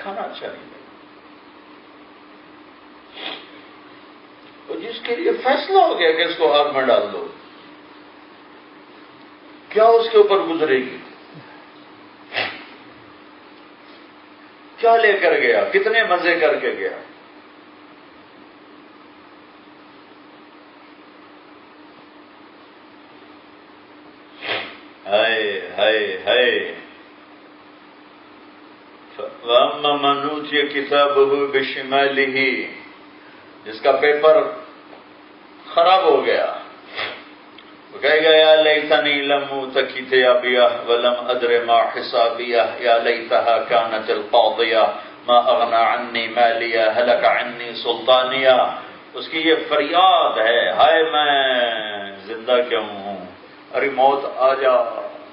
کھانا اچھا نہیں لگا. تو جس کے لیے فیصلہ ہو گیا کہ اس کو آگ میں ڈال دو، کیا اس کے اوپر گزرے گی؟ کیا لے کر گیا؟ کتنے مزے کر کے گیا؟ ہائے ہائے ہائے. وَأَمَّا مَنْ أُوتِيَ كِتَابَهُ بِشِمَالِهِ، جس کا پیپر خراب ہو گیا، وہ کہے گا یا لیتنی لم اوت کتابیہ ولم ادر ما حسابیہ یا لیتہا کانت القاضیہ ما اغنی عنی مالیہ ہلک عنی سلطانیہ. اس کی یہ فریاد ہے، ہائے میں زندہ کیوں ہوں؟ ارے موت آ جا.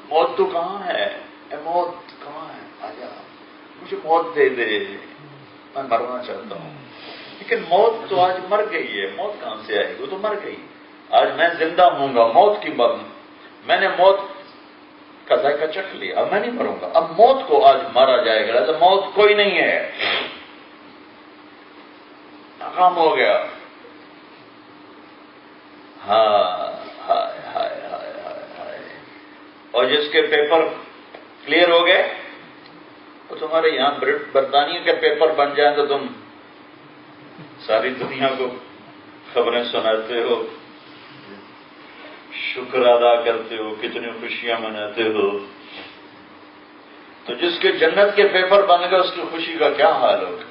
موت تو کہاں ہے؟ اے موت کہاں ہے؟ آ جا، مجھے موت دے دے، میں مرنا چاہتا ہوں. لیکن موت تو آج مر گئی ہے، موت کہاں سے آئے گی؟ وہ تو مر گئی. آج میں زندہ ہوں گا، موت کی بات. میں نے موت کا ذائقہ چکھ لیا، اب میں نہیں مروں گا. اب موت کو آج مارا جائے گا، تو موت کوئی نہیں ہے، ناکام ہو گیا. ہائے ہائے ہائے ہائے ہائے. اور جس کے پیپر کلیئر ہو گئے، تو تمہارے یہاں برطانیہ کے پیپر بن جائیں تو تم ساری دنیا کو خبریں سناتے ہو، شکر ادا کرتے ہو، کتنی خوشیاں مناتے ہو. تو جس کے جنت کے پیپر بن گئے اس کی خوشی کا کیا حال ہوگا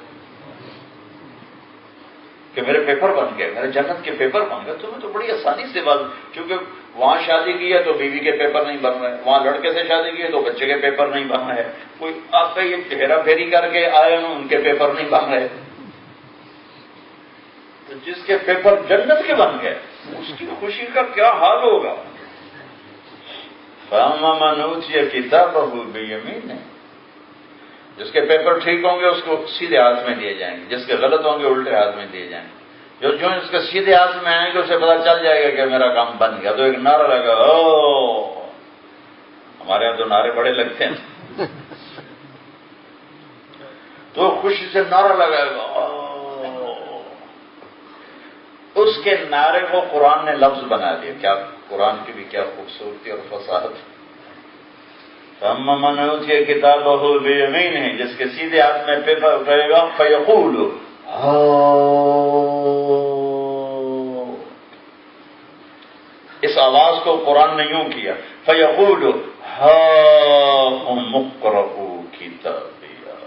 کہ میرے پیپر بن گئے، میرے جنت کے پیپر بن گئے. تمہیں تو بڑی آسانی سے بات، کیونکہ وہاں شادی کی ہے تو بیوی کے پیپر نہیں بن رہے، وہاں لڑکے سے شادی کی ہے تو بچے کے پیپر نہیں بن رہے، کوئی آپ کا یہ ہیرا پھیری کر کے آئے ہوں ان کے پیپر نہیں بن رہے. تو جس کے پیپر جنت کے بن گئے اس کی خوشی کا کیا حال ہوگا. فَأَمَّا مَنْ أُوتِيَ كِتَابَهُ بِيَمِينِهِ، جس کے پیپر ٹھیک ہوں گے اس کو سیدھے ہاتھ میں دیے جائیں گے، جس کے غلط ہوں گے الٹے ہاتھ میں دیے جائیں گے. جو اس کے سیدھے ہاتھ میں آئیں گے اسے پتا چل جائے گا کہ میرا کام بن گیا، تو ایک نعرہ لگا. او ہمارے یہاں تو نعرے بڑے لگتے ہیں، تو خوشی سے نعرہ لگائے گا. اس کے نعرے کو قرآن نے لفظ بنا دیا. کیا قرآن کی بھی کیا خوبصورتی اور فصاحت. فَأَمَّا مَنْ أُوتِيَ كِتَابَهُ بِيَمِينِهِ، جس کے سیدھے ہاتھ میں پیپر اٹھائے گا، فَيَقُولُ اس آواز کو قرآن نے یوں کیا، فَيَقُولُ هَاؤُمُ اقْرَءُوا كِتَابِيَهْ.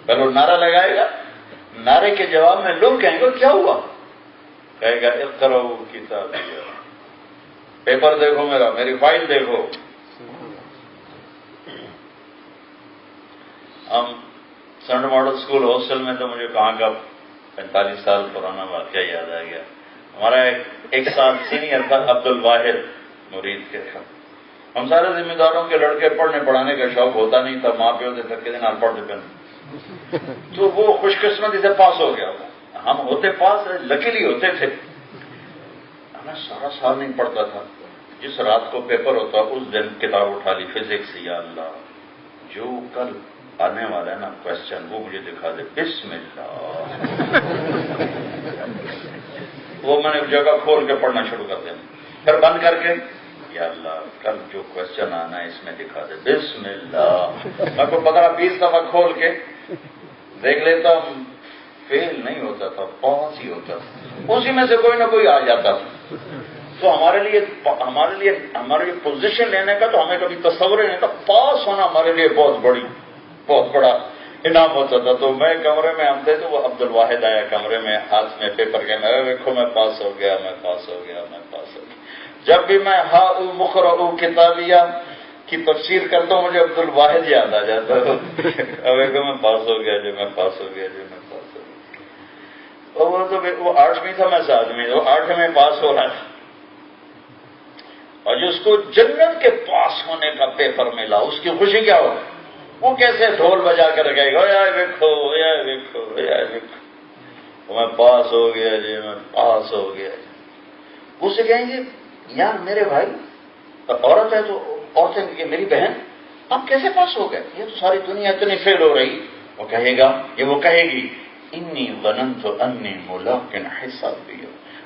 پہلے نعرہ لگائے گا، نعرے کے جواب میں لوگ کہیں گے کیا ہوا؟ کہے گا اقرؤوا کتابیہ، پیپر دیکھو میرا، میری فائل دیکھو. ہم سنٹ ماڈل اسکول ہاسٹل میں، تو مجھے کہاں کا 45 سال پرانا واقعہ یاد آ گیا. ہمارا ایک سال سینئر تھا عبد الواحد مرید کے. ہم سارے ذمہ داروں کے لڑکے، پڑھنے پڑھانے کا شوق ہوتا نہیں تھا، ماں پیو سے تھکے دن پڑھتے پہ، تو وہ خوش قسمتی سے پاس ہو گیا. ہم ہوتے پاس، لکیلی ہوتے تھے. میں سارا سال نہیں پڑھتا تھا، جس رات کو پیپر ہوتا اس دن کتاب اٹھا لی فزکس. یا اللہ، جو کل آنے والا ہے نا کوشچن وہ مجھے دکھا دے. بسم اللہ. وہ میں نے جگہ کھول کے پڑھنا شروع کر دیا، پھر بند کر کے یا اللہ کل جو کوشچن آنا ہے اس میں دکھا دے. بسم اللہ. میں کو 15-20 دفعہ کھول کے دیکھ لیتا، فیل نہیں ہوتا تھا، پاس ہی ہوتا تھا. اسی میں سے کوئی نہ کوئی آ جاتا تھا. تو ہمارے لیے پوزیشن لینے کا تو ہمیں کبھی تصور نہیں تھا. پاس ہونا ہمارے لیے بہت بڑا انعام ہوتا تھا. تو میں کمرے میں ہم تھے، تو وہ عبد الواحد آیا کمرے میں، ہاتھ میں پیپر کے، میں دیکھو میں پاس ہو گیا، میں پاس ہو گیا، میں پاس ہو گیا. جب بھی میں ہاؤ اقرؤوا کتابیہ کی تفسیر کرتا ہوں مجھے عبد الواحد یاد آ جاتا ہے. میں پاس ہو گیا جو، میں پاس ہو گیا جو، میں پاس ہو گیا. وہ 8ویں تھا، میں 7ویں، وہ 8ویں پاس ہو رہا تھا. اور جس کو جنت کے پاس ہونے کا پیپر ملا اس کی خوشی کیا ہو؟ وہ کیسے ڈھول بجا کر رکھے گا، یا دیکھو یا دیکھو یا دیکھو میں پاس ہو گیا جی، میں پاس ہو گیا. اسے کہیں گے یار میرے بھائی، عورت ہے تو عورتیں کہ میری بہن آپ کیسے پاس ہو گئے؟ یہ تو ساری دنیا اتنی فیل ہو رہی وہ کہے گا یہ وہ کہے گی انی ظننت انی ملاق حسابی،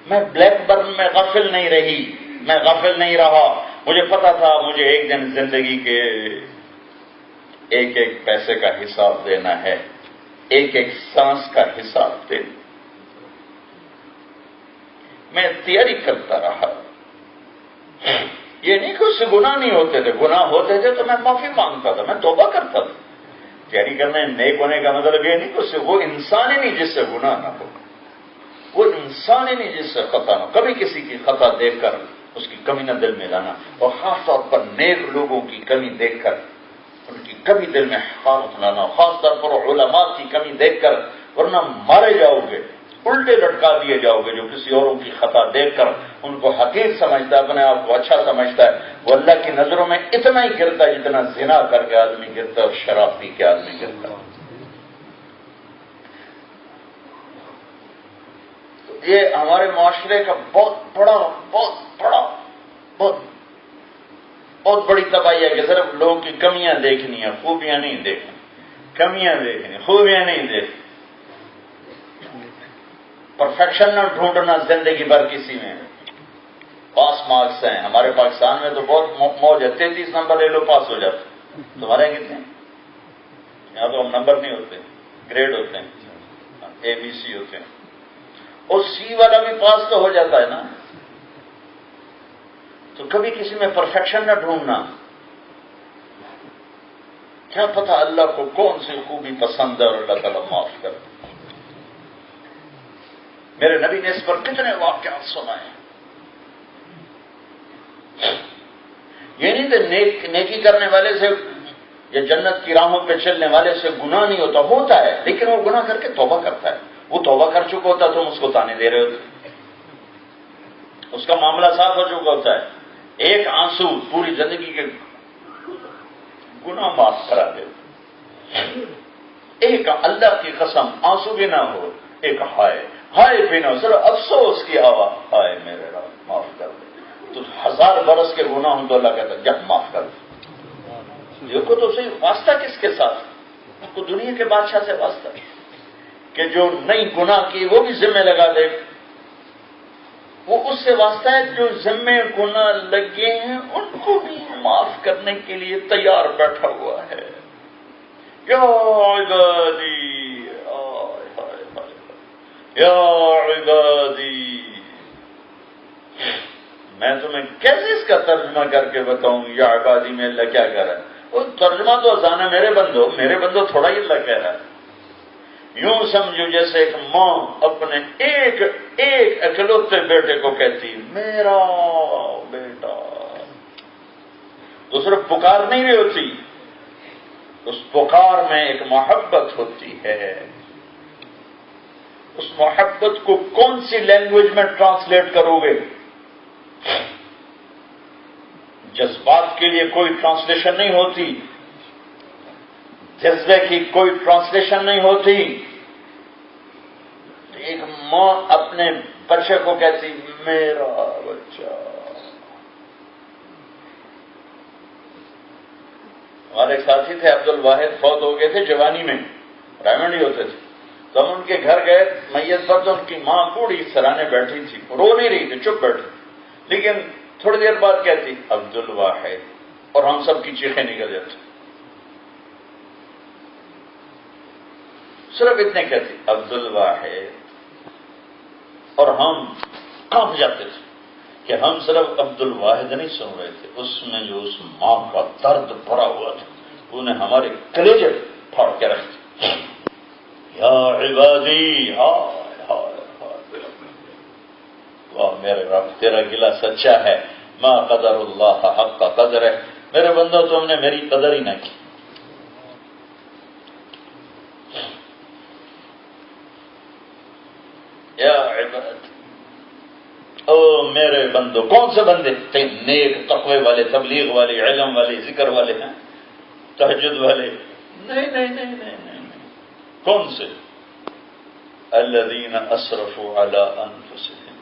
میں بلیک برن میں غافل نہیں رہی، میں غافل نہیں رہا، مجھے پتا تھا مجھے ایک دن زندگی کے ایک ایک پیسے کا حساب دینا ہے، ایک ایک سانس کا حساب دینا، میں تیاری کرتا رہا۔ یہ نہیں کہ اس سے گناہ نہیں ہوتے تھے، گناہ ہوتے تھے تو میں معافی مانگتا تھا، میں توبہ کرتا تھا۔ تیاری کرنے نیک ہونے کا مطلب یہ نہیں کہ اس سے وہ انسان ہی نہیں جس سے گناہ نہ ہو، وہ انسان ہی نہیں جس سے خطا نہ ہو۔ کبھی کسی کی خطا دیکھ کر اس کی کمی نہ دل میں لانا، اور خاص طور پر نیک لوگوں کی کمی دیکھ کر ان کی کمی دل میں حقارت لانا، خاص طور پر علماء کی کمی دیکھ کر، ورنہ مارے جاؤ گے، الٹے لٹکا دیے جاؤ گے۔ جو کسی اوروں کی خطا دیکھ کر ان کو حقیر سمجھتا ہے، اپنے آپ کو اچھا سمجھتا ہے، وہ اللہ کی نظروں میں اتنا ہی گرتا ہے جتنا زنا کر کے آدمی گرتا ہے اور شراب پی کے آدمی گرتا ہے۔ تو یہ ہمارے معاشرے کا بہت بڑی تباہی ہے کہ صرف لوگوں کی کمیاں دیکھنی ہیں، خوبیاں نہیں دیکھنی، کمیاں دیکھنی، خوبیاں نہیں دیکھنی، پرفیکشن نہ ڈھونڈنا زندگی بھر کسی میں۔ پاس مارکس ہیں ہمارے پاکستان میں تو بہت موج ہے، 33 نمبر لے لو پاس ہو جاتے، تمہارے کتنے؟ یہاں تو ہم نمبر نہیں ہوتے، گریڈ ہوتے ہیں، ABC ہوتے ہیں، اور C والا بھی پاس تو ہو جاتا ہے نا۔ تو کبھی کسی میں پرفیکشن نہ ڈھونڈنا، کیا پتہ اللہ کو کون سی خوبی پسند ہے اور اللہ تعالیٰ معاف کر۔ میرے نبی نے اس پر کتنے واقعات سنائے۔ یہ نہیں کہ نیکی کرنے والے سے یا جنت کی راہوں پہ چلنے والے سے گناہ نہیں ہوتا ہے، لیکن وہ گناہ کر کے توبہ کرتا ہے، وہ توبہ کر چکا ہوتا ہے، تم اس کو تانے دے رہے ہوتے، اس کا معاملہ صاف ہو چکا ہوتا ہے، ایک آنسو پوری زندگی کے گناہ معاف کرا دے۔ ایک اللہ کی قسم آنسو بھی نہ ہو، ایک ہائے بھی نہ ہو، صرف افسوس کی آواز، ہائے میرے رب معاف کر دے، تو 1000 برس کے گناہ ہوں تو اللہ کہتا ہے جب معاف کر دے۔ دیکھو تو صحیح، واسطہ کس کے ساتھ؟ ان کو دنیا کے بادشاہ سے واسطہ کہ جو نئی گناہ کی وہ بھی ذمہ لگا دے، وہ اس سے واسطہ ہے جو ذمہ گناہ لگے ہیں ان کو بھی معاف کرنے کے لیے تیار بیٹھا ہوا ہے۔ یا عبادی یا عبادی، میں تمہیں کیسے اس کا ترجمہ کر کے بتاؤں یا عبادی میں اللہ کیا کہہ رہا ہے؟ وہ ترجمہ تو آسان ہے، میرے بندو تھوڑا ہی اللہ کہہ رہا ہے۔ یوں سمجھو جیسے ایک ماں اپنے ایک اکلوتے بیٹے کو کہتی میرا بیٹا، تو صرف پکار نہیں بھی ہوتی، اس پکار میں ایک محبت ہوتی ہے۔ اس محبت کو کون سی لینگویج میں ٹرانسلیٹ کرو گے؟ جذبات کے لیے کوئی ٹرانسلیشن نہیں ہوتی، جذبے کی کوئی ٹرانسلیشن نہیں ہوتی۔ ایک ماں اپنے بچے کو کہتی میرا بچہ۔ ہمارے ایک ساتھی تھے عبد الواحد، فوت ہو گئے تھے جوانی میں، رائمنڈ ہی ہوتے تھے، تو ہم ان کے گھر گئے میت پر، تو ان کی ماں بوڑھی سرانے بیٹھی تھی، رو نہیں رہی تھی، چپ بیٹھی، لیکن تھوڑی دیر بعد کہتی عبد الواحد، اور ہم سب کی چیخیں نکل جاتی، صرف اتنے کہتی عبد الواحد، اور ہم کانپ جاتے تھے کہ ہم صرف عبد الواحد نہیں سن رہے تھے، اس میں جو اس ماں کا درد بھرا ہوا تھا انہیں ہمارے کلیجے پھاڑ کے رکھ دیا۔ یا عبادی، ہائے ہائے ہائے، واہ میرے رب تیرا گلہ سچا ہے، ما قدر اللہ حق کا قدر ہے، میرے بندو تم نے میری قدر ہی نہ کی۔ یا عباد، او میرے بندو، کون سے بندے؟ نیک، تقوی والے، تبلیغ والے، علم والے، ذکر والے ہیں، تہجد والے؟ نہیں، کون سے؟ الذین اسرفوا علی انفسہم،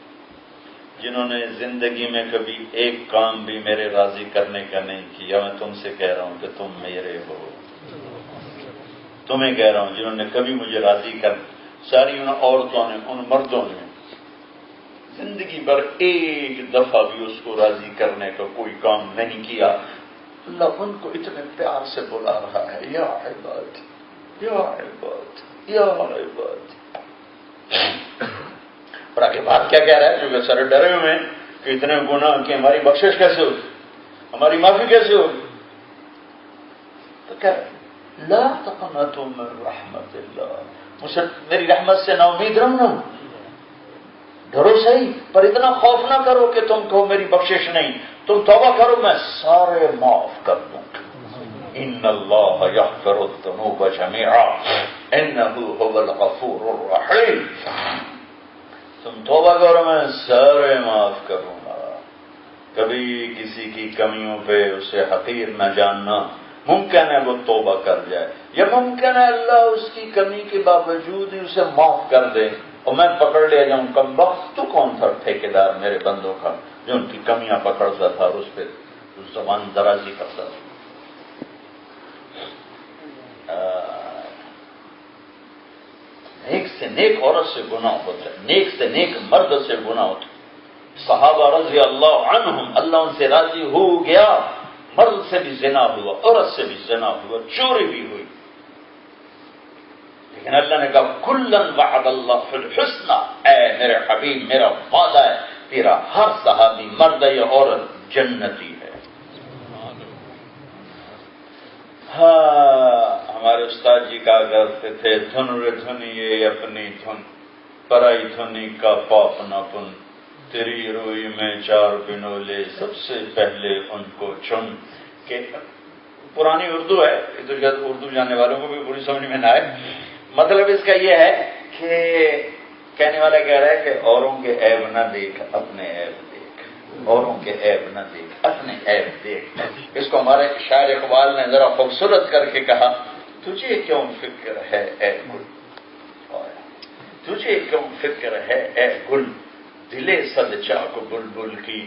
جنہوں نے زندگی میں کبھی ایک کام بھی میرے راضی کرنے کا نہیں کیا۔ میں تم سے کہہ رہا ہوں کہ تم میرے ہو، تمہیں کہہ رہا ہوں جنہوں نے کبھی مجھے راضی کر، ساری ان عورتوں نے، ان مردوں نے زندگی بھر ایک دفعہ بھی اس کو راضی کرنے کا کوئی کام نہیں کیا، اللہ ان کو اتنے پیار سے بلا رہا ہے، یا عباد یا عباد یا عباد۔ اور آگے بات کیا کہہ رہا ہے؟ کیونکہ سارے ڈرے ہوئے ہیں کہ اتنے گناہ کی ہماری بخشش کیسے ہوگی، ہماری معافی کیسے ہوگی؟ تو کہہ رہا ہے لا تقنطوا من رحمت اللہ، مجھے میری رحمت سے نا امید رہنا، ڈرو صحیح پر اتنا خوف نہ کرو کہ تم کہو میری بخشش نہیں، تم توبہ کرو میں سارے معاف کر دوں۔ ان اللہ یغفر الذنوب جميعا انہ هو الغفور الرحیم، تم توبہ کرو میں سارے معاف کروں گا۔ کبھی کسی کی کمیوں پہ اسے حقیر نہ جاننا، ممکن ہے وہ توبہ کر جائے، یا ممکن ہے اللہ اس کی کمی کے باوجود ہی اسے معاف کر دے اور میں پکڑ لیا جاؤں کم وقت۔ تو کون تھا ٹھیکیدار میرے بندوں کا جو ان کی کمیاں پکڑتا تھا اور اس پہ زبان درازی کرتا تھا؟ نیک سے نیک عورت سے گناہ ہوتا ہے، نیک سے نیک مرد سے گناہ ہوتا ہے۔ صحابہ رضی اللہ عنہم، اللہ ان سے راضی ہو گیا، مرد سے بھی زنا ہوا، عورت سے بھی زنا ہوا، چوری بھی ہوئی، لیکن اللہ نے کہا کلن وعد اللہ فی الحسنى، اے میرے حبیب میرا وعدہ ہے تیرا ہر صحابی مرد یا عورت جنتی ہے۔ ہاں ہمارے استاد جی کہا کرتے تھے دھن رے دھنیے اپنی دھن، پرائی دھنی کا پاپ نہ پن، تیری روئی میں چار بنولے سب سے پہلے ان کو چن۔ کہ پرانی اردو ہے، یہ تو شاید اردو جاننے والوں کو بھی پوری سمجھ میں نہ آئے، مطلب اس کا یہ ہے کہ کہنے والا کہہ رہا ہے کہ اوروں کے عیب نہ دیکھ اپنے عیب دیکھ، اوروں کے عیب نہ دیکھ اپنے عیب دیکھ۔ اس کو ہمارے شاعر اقبال نے ذرا خوبصورت کر کے کہا تجھے کیوں فکر ہے اے گل، تجھے کیوں فکر ہے اے گل، دلے صد چاک بلبل کی،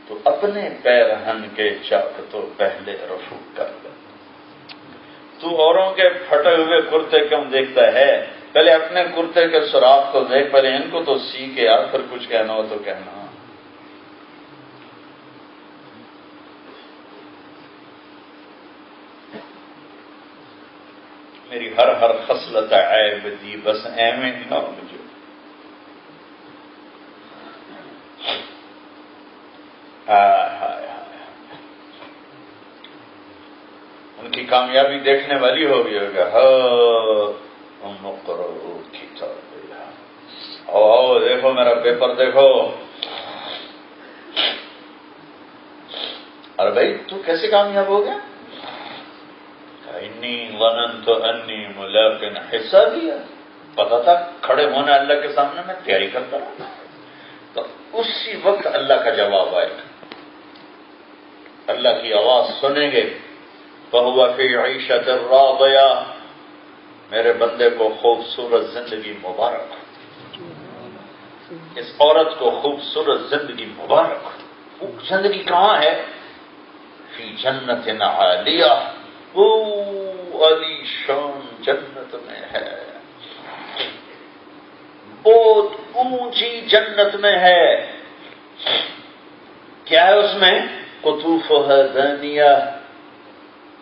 تو اپنے پیرہن کے چاک تو پہلے رفو کر لے۔ تو اوروں کے پھٹے ہوئے کرتے کیوں دیکھتا ہے، پہلے اپنے کرتے کے سراخ کو دیکھ، پہلے ان کو تو سی کے یار، پھر کچھ کہنا ہو تو کہنا۔ میری ہر ہر خصلت عیب دی بس ایویں نہ مجھے، ان کی کامیابی دیکھنے والی ہوگی ہوگا او دیکھو میرا پیپر دیکھو، ارے بھائی تو کیسے کامیاب ہو گیا؟ انی ظننت انی ملاق حسابیہ، پتا تھا کھڑے ہونا اللہ کے سامنے میں تیاری کرتا رہا، تو اسی وقت اللہ کا جواب آئے گا، اللہ کی آواز سنیں گے، فَهُوَ فِي عِيشَةٍ رَاضِيَةٍ، میرے بندے کو خوبصورت زندگی مبارک، اس عورت کو خوبصورت زندگی مبارک۔ زندگی کہاں ہے؟ فی جنت عالیہ، وہ علی شان جنت میں ہے، بہت اونچی جنت میں ہے۔ کیا ہے اس میں؟ قطوفها دانیہ،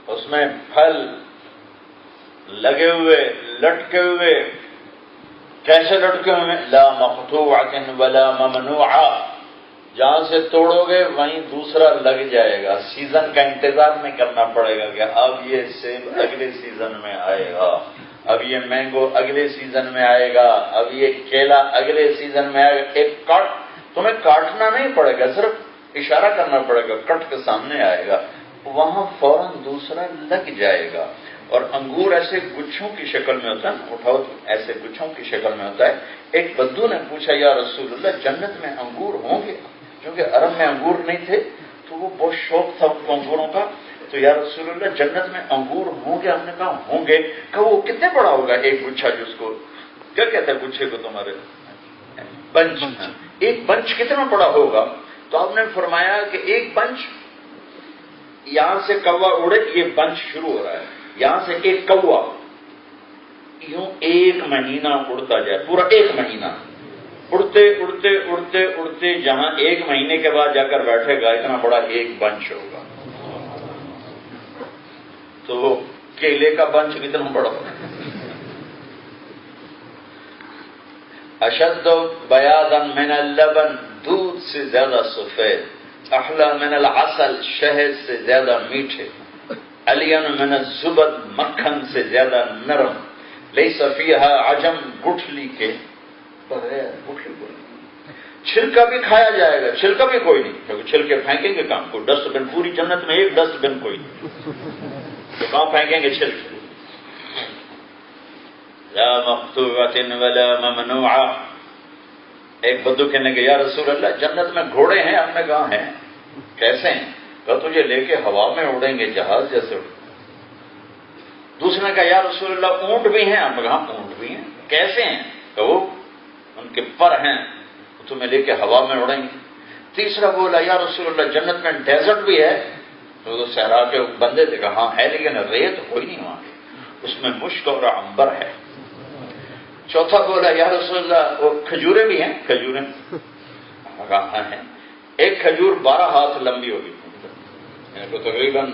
اس میں پھل لگے ہوئے، لٹکے ہوئے، کیسے لٹکے ہوئے؟ لا مقطوعۃ ولا ممنوعہ، جہاں سے توڑو گے وہیں دوسرا لگ جائے گا، سیزن کا انتظار نہیں کرنا پڑے گا کہ اب یہ سیب اگلے سیزن میں آئے گا، اب یہ مینگو اگلے سیزن میں آئے گا، اب یہ کیلا اگلے سیزن میں آئے گا۔ ایک کٹ تمہیں کاٹنا نہیں پڑے گا، صرف اشارہ کرنا پڑے گا، کٹ کے سامنے آئے گا، وہاں فوراً دوسرا لگ جائے گا۔ اور انگور ایسے گچھوں کی شکل میں ہوتا ہے، اٹھاؤ ایسے گچھوں کی شکل میں ہوتا ہے۔ ایک بدو نے پوچھا یا رسول اللہ جنت میں انگور ہوں گے؟ کیونکہ عرب میں انگور نہیں تھے تو وہ بہت شوق تھا ان کو انگوروں کا، تو یا رسول اللہ جنت میں انگور ہوں گے؟ ہم نے کہا ہوں گے۔ کہ وہ کتنے بڑا ہوگا ایک گچھا، جس کو کیا کہتے ہیں گچھے کو تمہارے؟ بنچ۔ ایک بنچ کتنا بڑا ہوگا؟ تو آپ نے فرمایا کہ ایک بنچ، یہاں سے کوا اڑے، یہ بنچ شروع ہو رہا ہے، یہاں سے ایک کوا یوں ایک مہینہ اڑتا جائے، پورا ایک مہینہ اڑتے اڑتے اڑتے اڑتے جہاں ایک مہینے کے بعد جا کر بیٹھے گا اتنا بڑا ایک بنچ ہوگا. تو کیلے کا بنچ کتنا بڑا ہوگا. اشد بیاضا من اللبن، دودھ سے زیادہ سفید، احلی من العسل، شہد سے زیادہ میٹھے، الین من الزبد، مکھن سے زیادہ نرم، لیس فیہا عجم، گٹھلی کے بغیر. گٹھلی کوئی نہیں، چھلکا بھی کھایا جائے گا، چھلکا بھی کوئی نہیں، کیونکہ چھلکے پھینکیں گے کہاں. کوئی ڈسٹ بن پوری جنت میں ایک ڈسٹ بن کوئی نہیں، تو کہاں پھینکیں گے چھلکے. لا مقطوعۃ ولا ممنوعہ. ایک بدو کہنے کہ یا رسول اللہ جنت میں گھوڑے ہیں. ہم نے کہا ہیں. کیسے ہیں؟ کہا تجھے لے کے ہوا میں اڑیں گے جہاز جیسے اڑیں. دوسرے نے کہا یا رسول اللہ اونٹ بھی ہیں. ہم نے کہا اونٹ بھی ہیں. کیسے ہیں؟ کہ وہ ان کے پر ہیں، تمہیں لے کے ہوا میں اڑیں گے. تیسرا بولا یا رسول اللہ جنت میں ڈیزرٹ بھی ہے. تو صحرا کے بندے تھے، کہا ہاں ہے لیکن ریت کوئی نہیں وہاں، اس میں مشک اور عنبر ہے. چوتھا بولا یا رسول اللہ وہ کھجوریں بھی ہیں. کھجوریں کہاں ہیں؟ ایک کھجور 12 ہاتھ لمبی ہوگی، یعنی تو تقریباً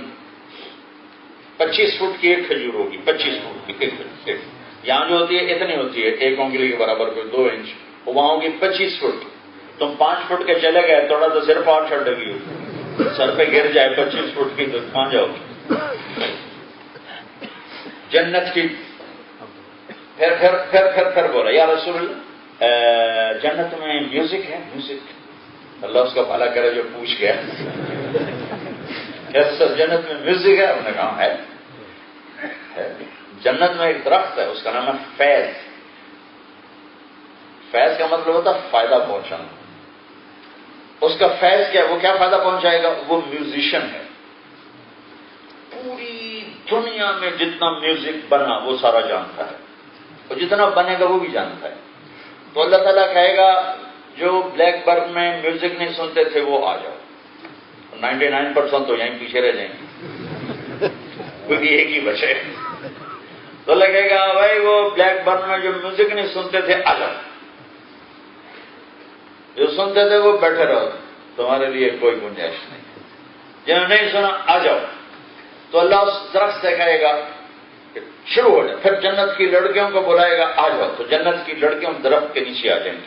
25 فٹ کی ایک کھجور ہوگی. 25 فٹ کی ایک کھجور. یہاں جو ہوتی ہے اتنی ہوتی ہے، 1 انگلی کے برابر کوئی 2 انچ، وہاں ہوگی 25 فٹ. تم 5 فٹ کے چلے گئے تھوڑا تو صرف 8 چھڑ لگی ہوگی، سر پہ گر جائے 25 فٹ کی تو کہاں جاؤ گی. جنت کی پھر بولا یا رسول اللہ جنت میں میوزک ہے. میوزک، اللہ اس کا بھلا کرے جو پوچھ گیا. سر جنت میں میوزک ہے؟ ہم نے کہا ہے. جنت میں ایک درخت ہے، اس کا نام ہے فیض. فیض کا مطلب ہوتا ہے فائدہ پہنچانا. اس کا فیض کیا، وہ کیا فائدہ پہنچائے گا؟ وہ میوزیشین ہے. پوری دنیا میں جتنا میوزک بنا وہ سارا جانتا ہے، اور جتنا بنے گا وہ بھی جانتا ہے. تو اللہ تعالیٰ کہے گا جو بلیک برن میں میوزک نہیں سنتے تھے وہ آ جاؤ. 99% تو یہیں پیچھے رہ جائیں گے، کوئی ایک ہی بچے. تو لگے گا بھائی وہ بلیک برن میں جو میوزک نہیں سنتے تھے آ جاؤ، جو سنتے تھے وہ بیٹھے رہو، تمہارے لیے کوئی گنجائش نہیں. جنہوں نے نہیں سنا آ جاؤ. تو اللہ اس درخت سے کہے گا کہ شروع ہو جائے. پھر جنت کی لڑکیوں کو بلائے گا آ جاؤ. تو جنت کی لڑکیوں درخت کے نیچے آ جائیں گی.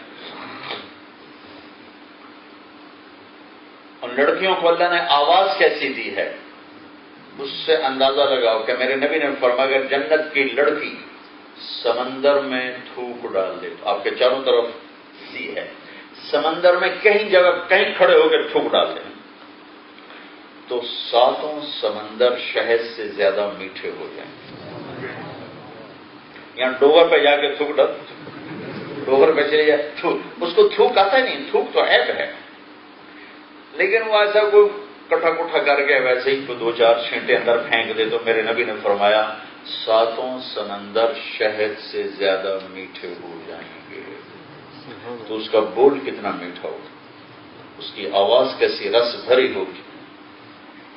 اور لڑکیوں کو اللہ نے آواز کیسی دی ہے اس سے اندازہ لگاؤ کہ میرے نبی نے فرمایا اگر جنت کی لڑکی سمندر میں تھوک ڈال دے تو آپ کے چاروں طرف سی ہے، سمندر میں کہیں جگہ کہیں کھڑے ہو کے تھوک ڈال دیں تو 7 سمندر شہد سے زیادہ میٹھے ہو جائیں. یہاں ڈوگر پہ جا کے تھوک ڈال، ڈوگر پہ چلے جائے تھوک، اس کو تھوک آتا ہی نہیں. تھوک تو عیب ہے، لیکن وہ ایسا کوئی کٹھا کٹھا کر کے ویسے ہی کوئی 2-4 چھینٹے اندر پھینک دے تو میرے نبی نے فرمایا 7 سمندر شہد سے زیادہ میٹھے ہو جائیں گے. تو اس کا بول کتنا میٹھا ہوگا، اس کی آواز کیسی رس بھری ہوگی.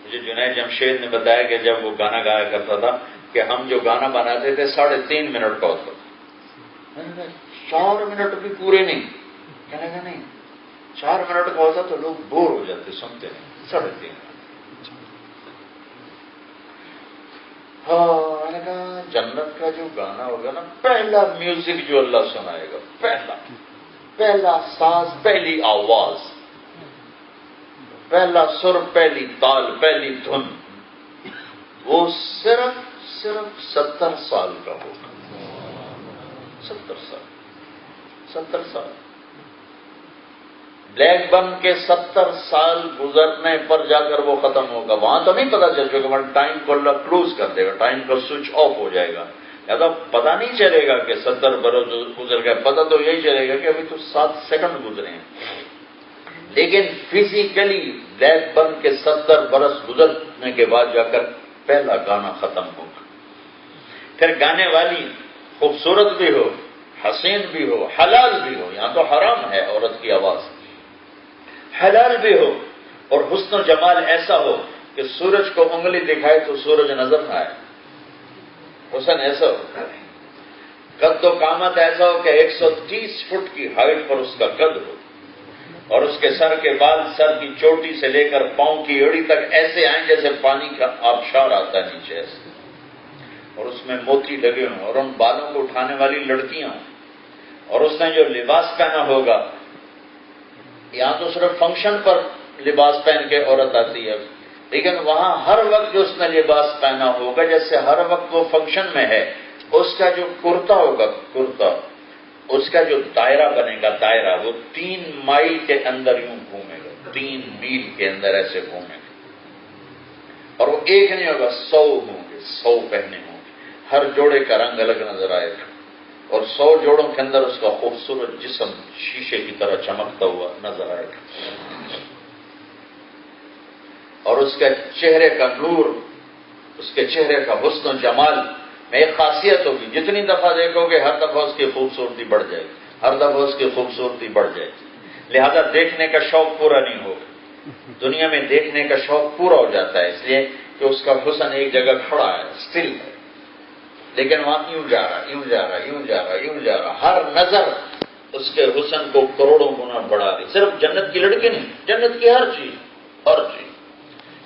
مجھے جنید جمشید نے بتایا کہ جب وہ گانا گایا کرتا تھا کہ ہم جو گانا بناتے تھے 3.5 منٹ کا ہوتا تھا. 4 منٹ بھی پورے نہیں. کہنے کا نہیں 4 منٹ کا ہوتا تو لوگ بور ہو جاتے سنتے نہیں. 3.5 منٹ. ہاں میں نے کہا جنت کا جو گانا ہوگا نا، پہلا میوزک جو اللہ سنائے گا، پہلا ساز، پہلی آواز، پہلا سر، پہلی تال، پہلی دھن، وہ صرف 70 سال کا ہوگا. 70 سال. بلیک برن کے 70 سال گزرنے پر جا کر وہ ختم ہوگا. وہاں تو نہیں پتا چل چکا، ٹائم کو اللہ کلوز کر دے گا، ٹائم کا سوئچ آف ہو جائے گا. یا تو پتا نہیں چلے گا کہ 70 برس گزر گئے، پتا تو یہی چلے گا کہ ابھی تو 7 سیکنڈ گزرے ہیں. لیکن فزیکلی بلیک برن کے 70 برس گزرنے کے بعد جا کر پہلا گانا ختم ہوگا. پھر گانے والی خوبصورت بھی ہو، حسین بھی ہو، حلال بھی ہو. یہاں تو حرام ہے عورت کی آواز، حلال بھی ہو اور حسن و جمال ایسا ہو کہ سورج کو انگلی دکھائے تو سورج نظر نہ آئے. حسن ایسا ہو. قد و قامت ایسا ہو کہ 130 فٹ کی ہائٹ پر اس کا قد ہو، اور اس کے سر کے بال سر کی چوٹی سے لے کر پاؤں کی ایڑی تک ایسے آئیں جیسے پانی کا آبشار آتا ہے نیچے ایسے، اور اس میں موتی لگے ہوں، اور ان بالوں کو اٹھانے والی لڑکیاں ہوں، اور اس نے جو لباس پہنا ہوگا، یہاں تو صرف فنکشن پر لباس پہن کے عورت آتی ہے، لیکن وہاں ہر وقت جو اس نے لباس پہنا ہوگا، جیسے ہر وقت وہ فنکشن میں ہے، اس کا جو کرتا ہوگا، کرتا، اس کا جو دائرہ بنے گا، دائرہ وہ 3 مائل کے اندر یوں گھومے گا، 3 میل کے اندر ایسے گھومے گا، اور وہ ایک نہیں ہوگا، 100 ہوں گے، 100 پہنے ہوں گے، ہر جوڑے کا رنگ الگ نظر آئے گا، اور 100 جوڑوں کے اندر اس کا خوبصورت جسم شیشے کی طرح چمکتا ہوا نظر آئے گا، اور اس کے چہرے کا نور، اس کے چہرے کا حسن و جمال میں ایک خاصیت ہوگی، جتنی دفعہ دیکھو گے ہر دفعہ اس کی خوبصورتی بڑھ جائے گی، ہر دفعہ اس کی خوبصورتی بڑھ جائے گی، لہذا دیکھنے کا شوق پورا نہیں ہوگا، دنیا میں دیکھنے کا شوق پورا ہو جاتا ہے، اس لیے کہ اس کا حسن ایک جگہ کھڑا ہے، اسٹل ہے، لیکن وہاں یوں جا رہا، یوں جا رہا، یوں جا رہا، یوں جا رہا، ہر نظر اس کے حسن کو کروڑوں گنا بڑھا رہی، صرف جنت کی لڑکی نہیں، جنت کی ہر چیز، ہر چیز۔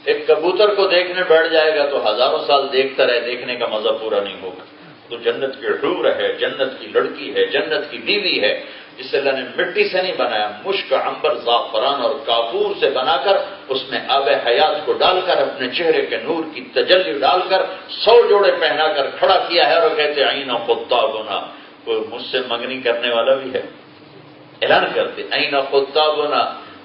ایک کبوتر کو دیکھنے بیٹھ جائے گا تو ہزاروں سال دیکھتا رہے، دیکھنے کا مزہ پورا نہیں ہوگا، تو جنت کی حور ہے، جنت کی لڑکی ہے، جنت کی بیوی ہے، جسے اللہ نے مٹی سے نہیں بنایا، مشک، عنبر، زعفران اور کافور سے بنا کر اس میں آب حیات کو ڈال کر اپنے چہرے کے نور کی تجلی ڈال کر 100 جوڑے پہنا کر کھڑا کیا ہے، اور کہتے عین خطابنا، کوئی مجھ سے منگنی کرنے والا بھی ہے، اعلان کرتے عین خطابنا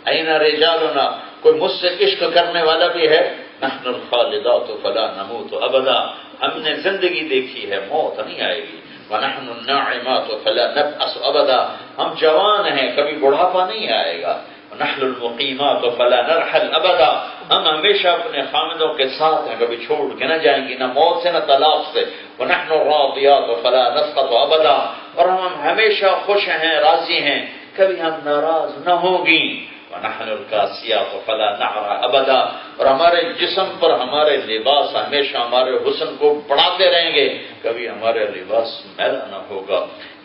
عین رجالنا، کوئی مجھ سے عشق کرنے والا بھی ہے، نحن الخالدات فلا نموت ابدا، ہم نے زندگی دیکھی ہے، موت نہیں آئے گی، ونحن الناعمات فلا نبأس ابدا، ہم جوان ہیں، کبھی بڑھاپا نہیں آئے گا، ونحن المقیمات فلا نرحل ابدا، ہم ہمیشہ اپنے خامدوں کے ساتھ ہیں، کبھی چھوڑ کے نہ جائیں گی، نہ موت سے نہ طلاق سے، ونحن الراضیات فلا نسقط ابدا، اور ہم ہمیشہ خوش ہیں، راضی ہیں، کبھی ہم ناراض نہ ہوں گی، ونحن الکاسیات فلا نعرى ابدا، اور ہمارے جسم پر ہمارے لباس ہمیشہ ہمارے حسن کو بڑھاتے رہیں گے، کبھی ہمارے لباس میلا نہ ہوگا۔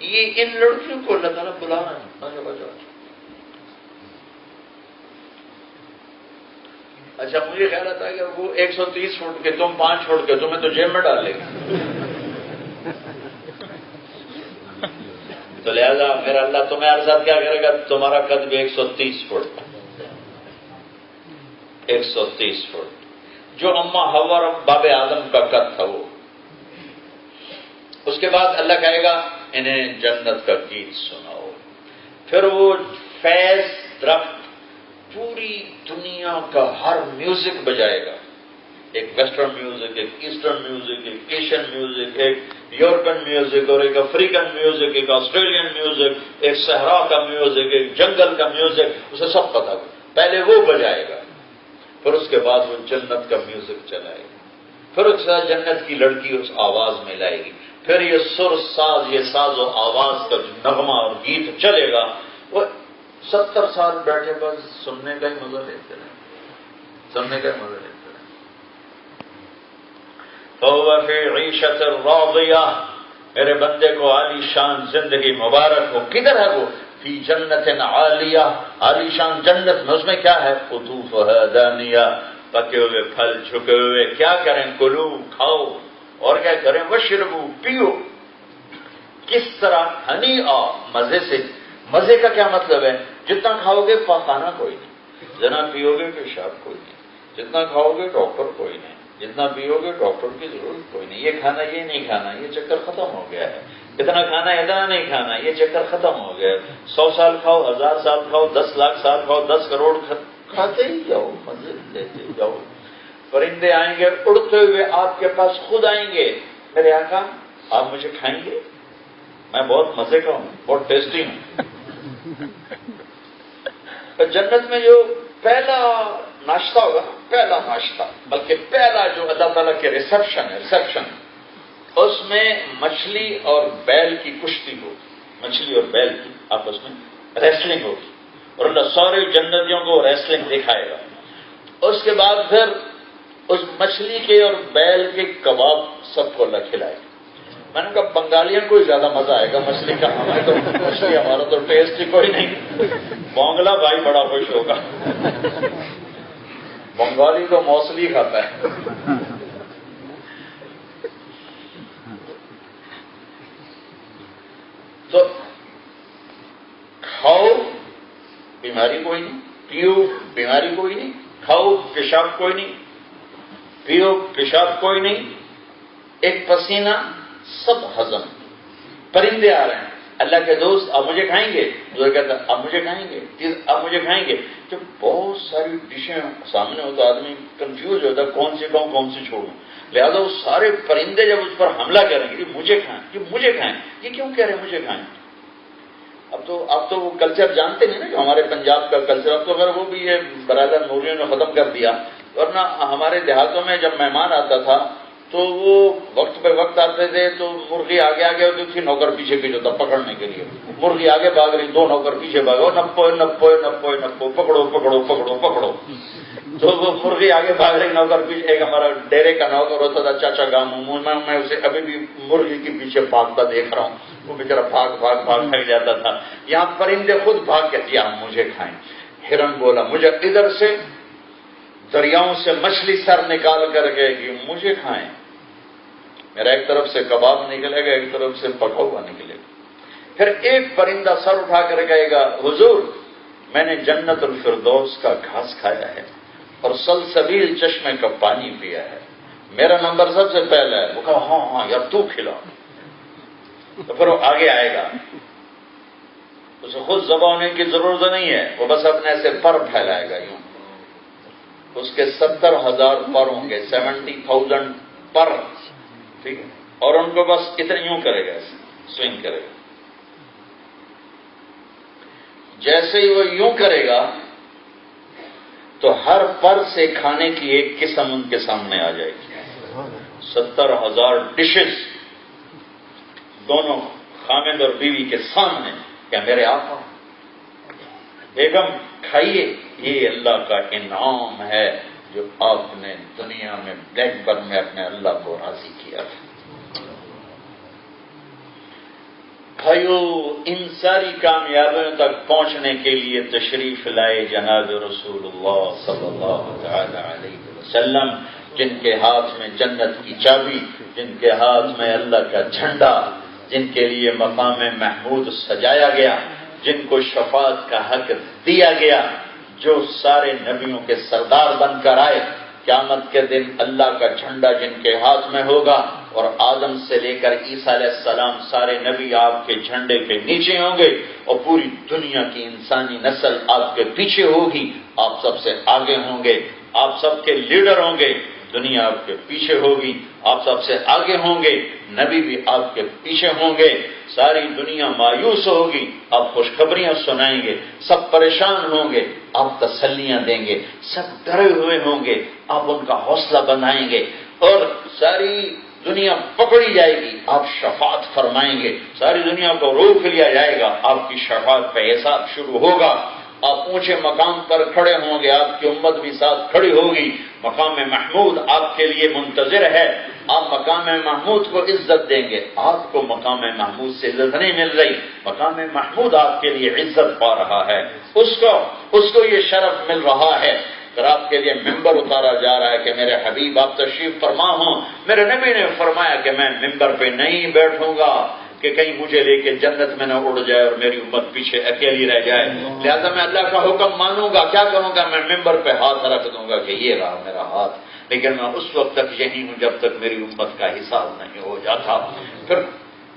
یہ ان لڑکیوں کو اللہ تعالیٰ بلا رہے ہیں۔ اچھا مجھے خیال آتا ہے کہ وہ 130 فٹ کے، تم 5 فٹ کے، تمہیں تو جیب میں ڈال لے گا، تو لہذا میرا اللہ تمہیں ہر ساتھ کیا کرے گا، تمہارا قد بھی 130 فٹ، 130 فٹ، جو اما حوا اور باب آدم کا قد تھا وہ۔ اس کے بعد اللہ کہے گا انہیں جنت کا گیت سناؤ، پھر وہ فیض درخت پوری دنیا کا ہر میوزک بجائے گا، ایک ویسٹرن میوزک، ایک ایسٹرن میوزک، ایک ایشین میوزک، ایک یورپین میوزک، اور ایک افریقن میوزک، ایک آسٹریلین میوزک، ایک صحرا کا میوزک، ایک جنگل کا میوزک، اسے سب پتہ ہے، پہلے وہ بجائے گا، پھر اس کے بعد وہ جنت کا میوزک چلائے گا، پھر اس کے بعد جنت کی لڑکی اس آواز میں لائے گی، پھر یہ سر ساز، یہ ساز و آواز کا جو نغمہ اور گیت چلے گا، وہ 70 سال بیٹھے بس سننے کا ہی مزہ لیتے رہے، سننے کا ہی مزہ لیتے رہے۔ فَهُوَ فِي عِيشَةٍ رَاضِيَةٍ، میرے بندے کو عالی شان زندگی مبارک ہو، کدھر ہے وہ؟ فی جنت عالیہ، عالی شان جنت میں، اس میں کیا ہے؟ قطوفها دانیہ، پکے ہوئے پھل جھکے ہوئے، کیا کریں؟ کلو، کھاؤ، اور کیا کریں؟ وشربو، پیو، کس طرح؟ ہنی آ، مزے سے۔ مزے کا کیا مطلب ہے؟ جتنا کھاؤ گے پاخانہ کوئی نہیں، جتنا پیو گے پیشاب کوئی نہیں، جتنا کھاؤ گے ڈاکٹر کوئی نہیں، جتنا پیو گے ڈاکٹر کی ضرورت کوئی نہیں، یہ کھانا یہ نہیں کھانا، یہ چکر ختم ہو گیا ہے، اتنا کھانا اتنا نہیں کھانا، یہ چکر ختم ہو گیا ہے، 100 سال کھاؤ، 1000 سال کھاؤ، 10 لاکھ سال کھاؤ، 10 کروڑ کھاتے ہی جاؤ، مزے لیتے جاؤ۔ پرندے آئیں گے اڑتے ہوئے آپ کے پاس خود آئیں گے، میرے آقا آپ مجھے کھائیں گے، میں بہت مزے کا ہوں، بہت ٹیسٹی ہوں۔ جنت میں جو پہلا ناشتہ ہوگا، پہلا ناشتہ، بلکہ پہلا جو اللہ تعالیٰ کے ریسپشن ہے، ریسپشن، اس میں مچھلی اور بیل کی کشتی ہوگی، مچھلی اور بیل کی آپس میں ریسلنگ ہوگی، اور اللہ سارے جنتیوں کو ریسلنگ دکھائے گا۔ اس کے بعد پھر اس مچھلی کے اور بیل کے کباب سب کو اللہ کھلائے گا، میں نے کہا بنگالیوں کو ہی زیادہ مزہ آئے گا مچھلی کا، ہمیں تو مچھلی ہمارا تو ٹیسٹ ہی کوئی نہیں۔ بونگلا بھائی بڑا خوش ہوگا، بنگالی تو موصلی کھاتا ہے۔ تو کھاؤ بیماری کوئی نہیں، پیو بیماری کوئی نہیں، کھاؤ پیشاب کوئی نہیں، پیو پیشاب کوئی نہیں، ایک پسینہ سب ہضم۔ پرندے آ رہے ہیں، اللہ کے دوست اب مجھے کھائیں گے، جو کہتا ہے اب مجھے کھائیں گے، اب مجھے کھائیں گے۔ جب بہت ساری ڈشیں سامنے ہو تو آدمی کنفیوز ہوتا ہے کون سی کھاؤں کون سی چھوڑوں، لہذا وہ سارے پرندے جب اس پر حملہ کریں گے، یہ مجھے کھائیں، یہ مجھے کھائیں، یہ کیوں کہہ رہے ہیں مجھے کھائیں؟ اب تو وہ کلچر جانتے نہیں نا جو ہمارے پنجاب کا کلچر، اب تو اگر وہ بھی یہ برادر نوریوں نے ختم کر دیا، ورنہ ہمارے دیہاتوں میں جب مہمان آتا تھا تو وہ وقت پہ وقت آتے تھے تو مرغی آگے آگے ہوتی تھی، نوکر پیچھے پیچھے ہوتا پکڑنے کے لیے، مرغی آگے بھاگ رہی، دو نوکر پیچھے بھاگو، نپو نپو نپو نپو، پکڑو پکڑو پکڑو پکڑو، تو وہ مرغی آگے بھاگ رہی، نوکر پیچھے۔ ایک ہمارا ڈیرے کا نوکر ہوتا تھا چاچا گامو، میں اسے ابھی بھی مرغی کے پیچھے بھاگتا دیکھ رہا ہوں، وہ بیچارہ بھاگ بھاگ بھاگ تھک جاتا تھا۔ یہاں پرندے خود بھاگ کے دیا مجھے کھائیں۔ ہرن بولا مجھے ادھر سے دریاؤں سے مچھلی سر نکال کر کے کہ مجھے کھائیں، میرا ایک طرف سے کباب نکلے گا ایک طرف سے پکا ہوا نکلے گا۔ پھر ایک پرندہ سر اٹھا کر کہے گا حضور میں نے جنت الفردوس کا گھاس کھایا ہے اور سلسبیل چشمے کا پانی پیا ہے، میرا نمبر سب سے پہلا ہے۔ وہ کہا ہاں ہاں یار تو کھلا، تو پھر وہ آگے آئے گا، اسے خود ذبح ہونے کی ضرورت نہیں ہے، وہ بس اپنے سے پر پھیلائے گا یوں، اس کے 70,000 پر ہوں گے، 70,000 پر، ٹھیک ہے، اور ان کو بس اتنے یوں کرے گا، سوئنگ کرے گا۔ جیسے ہی وہ یوں کرے گا تو ہر پر سے کھانے کی ایک قسم ان کے سامنے آ جائے گی، 70,000 ڈشز دونوں خامد اور بیوی کے سامنے، کیا میرے آقا بیگم کھائیے، یہ اللہ کا انعام ہے جو آپ نے دنیا میں بلیک برن میں اپنے اللہ کو راضی کیا تھا۔ بھائیو ان ساری کامیابیوں تک پہنچنے کے لیے تشریف لائے جناب رسول اللہ صلی اللہ تعالی علیہ وسلم، جن کے ہاتھ میں جنت کی چابی، جن کے ہاتھ میں اللہ کا جھنڈا، جن کے لیے مقام محمود سجایا گیا، جن کو شفاعت کا حق دیا گیا، جو سارے نبیوں کے سردار بن کر آئے۔ قیامت کے دن اللہ کا جھنڈا جن کے ہاتھ میں ہوگا، اور آدم سے لے کر عیسیٰ علیہ السلام سارے نبی آپ کے جھنڈے کے نیچے ہوں گے، اور پوری دنیا کی انسانی نسل آپ کے پیچھے ہوگی، آپ سب سے آگے ہوں گے، آپ سب کے لیڈر ہوں گے، دنیا آپ کے پیچھے ہوگی، آپ سب سے آگے ہوں گے، نبی بھی آپ کے پیچھے ہوں گے، ساری دنیا مایوس ہوگی، آپ خوشخبریاں سنائیں گے، سب پریشان ہوں گے، آپ تسلیاں دیں گے، سب ڈرے ہوئے ہوں گے، آپ ان کا حوصلہ بنائیں گے، اور ساری دنیا پکڑی جائے گی، آپ شفاعت فرمائیں گے، ساری دنیا کو روک لیا جائے گا، آپ کی شفاعت پہ حساب شروع ہوگا، آپ اونچے مقام پر کھڑے ہوں گے، آپ کی امت بھی ساتھ کھڑی ہوگی، مقام محمود آپ کے لیے منتظر ہے، آپ مقام محمود کو عزت دیں گے، آپ کو مقام محمود سے عزت نہیں مل رہی، مقام محمود آپ کے لیے عزت پا رہا ہے، اس کو یہ شرف مل رہا ہے، پھر آپ کے لیے ممبر اتارا جا رہا ہے کہ میرے حبیب آپ تشریف فرما ہوں، میرے نبی نے فرمایا کہ میں ممبر پہ نہیں بیٹھوں گا کہ کہیں مجھے لے کے جنت میں نہ اڑ جائے اور میری امت پیچھے اکیلی رہ جائے، لہذا میں اللہ کا حکم مانوں گا، کیا کروں گا، میں ممبر پہ ہاتھ رکھ دوں گا کہ یہ رہا میرا ہاتھ، لیکن میں اس وقت تک یہی ہوں جب تک میری امت کا حساب نہیں ہو جاتا۔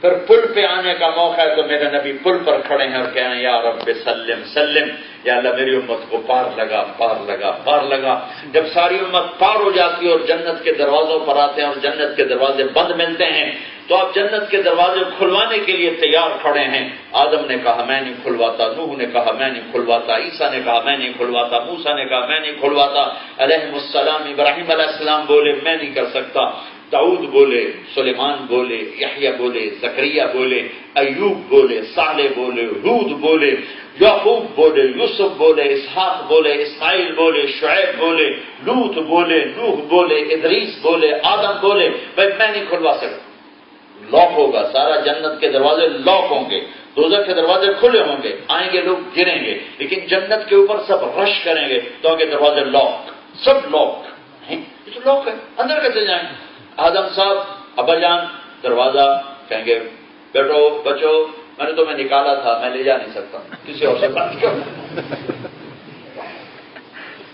پھر پل پہ آنے کا موقع ہے تو میرے نبی پل پر کھڑے ہیں اور کہہ رہے ہیں یا رب سلم سلم، یا اللہ میری امت کو پار لگا پار لگا پار لگا۔ جب ساری امت پار ہو جاتی ہے اور جنت کے دروازوں پر آتے ہیں اور جنت کے دروازے بند ملتے ہیں تو آپ جنت کے دروازے کھلوانے کے لیے تیار کھڑے ہیں۔ آدم نے کہا میں نہیں کھلواتا، نوح نے کہا میں نہیں کھلواتا، عیسیٰ نے کہا میں نہیں کھلواتا، موسیٰ نے کہا میں نہیں کھلواتا، علیہ السلام، ابراہیم علیہ السلام بولے میں نہیں کر سکتا، داؤد بولے، سلیمان بولے، یحییٰ بولے، زکریا بولے، ایوب بولے، صالح بولے، ہود بولے، یعقوب بولے، یوسف بولے، اسحاق بولے، اسماعیل بولے، شعیب بولے، لوط بولے، نوح بولے، ادریس بولے، آدم بولے، بھائی میں نہیں کھلوا سکتا۔ لاک ہوگا، سارا جنت کے دروازے لاک ہوں گے، دوزخ کے دروازے کھلے ہوں گے، آئیں گے لوگ گریں گے، لیکن جنت کے اوپر سب رش کریں گے تو آگے دروازے لاک، سب لاک ہیں، یہ تو لاک ہے، اندر کیسے جائیں؟ آدم صاحب ابا جان دروازہ کہیں گے بیٹو بچو میں نے تمہیں نکالا تھا، میں لے جا نہیں سکتا، کسی اور سے بات کرو۔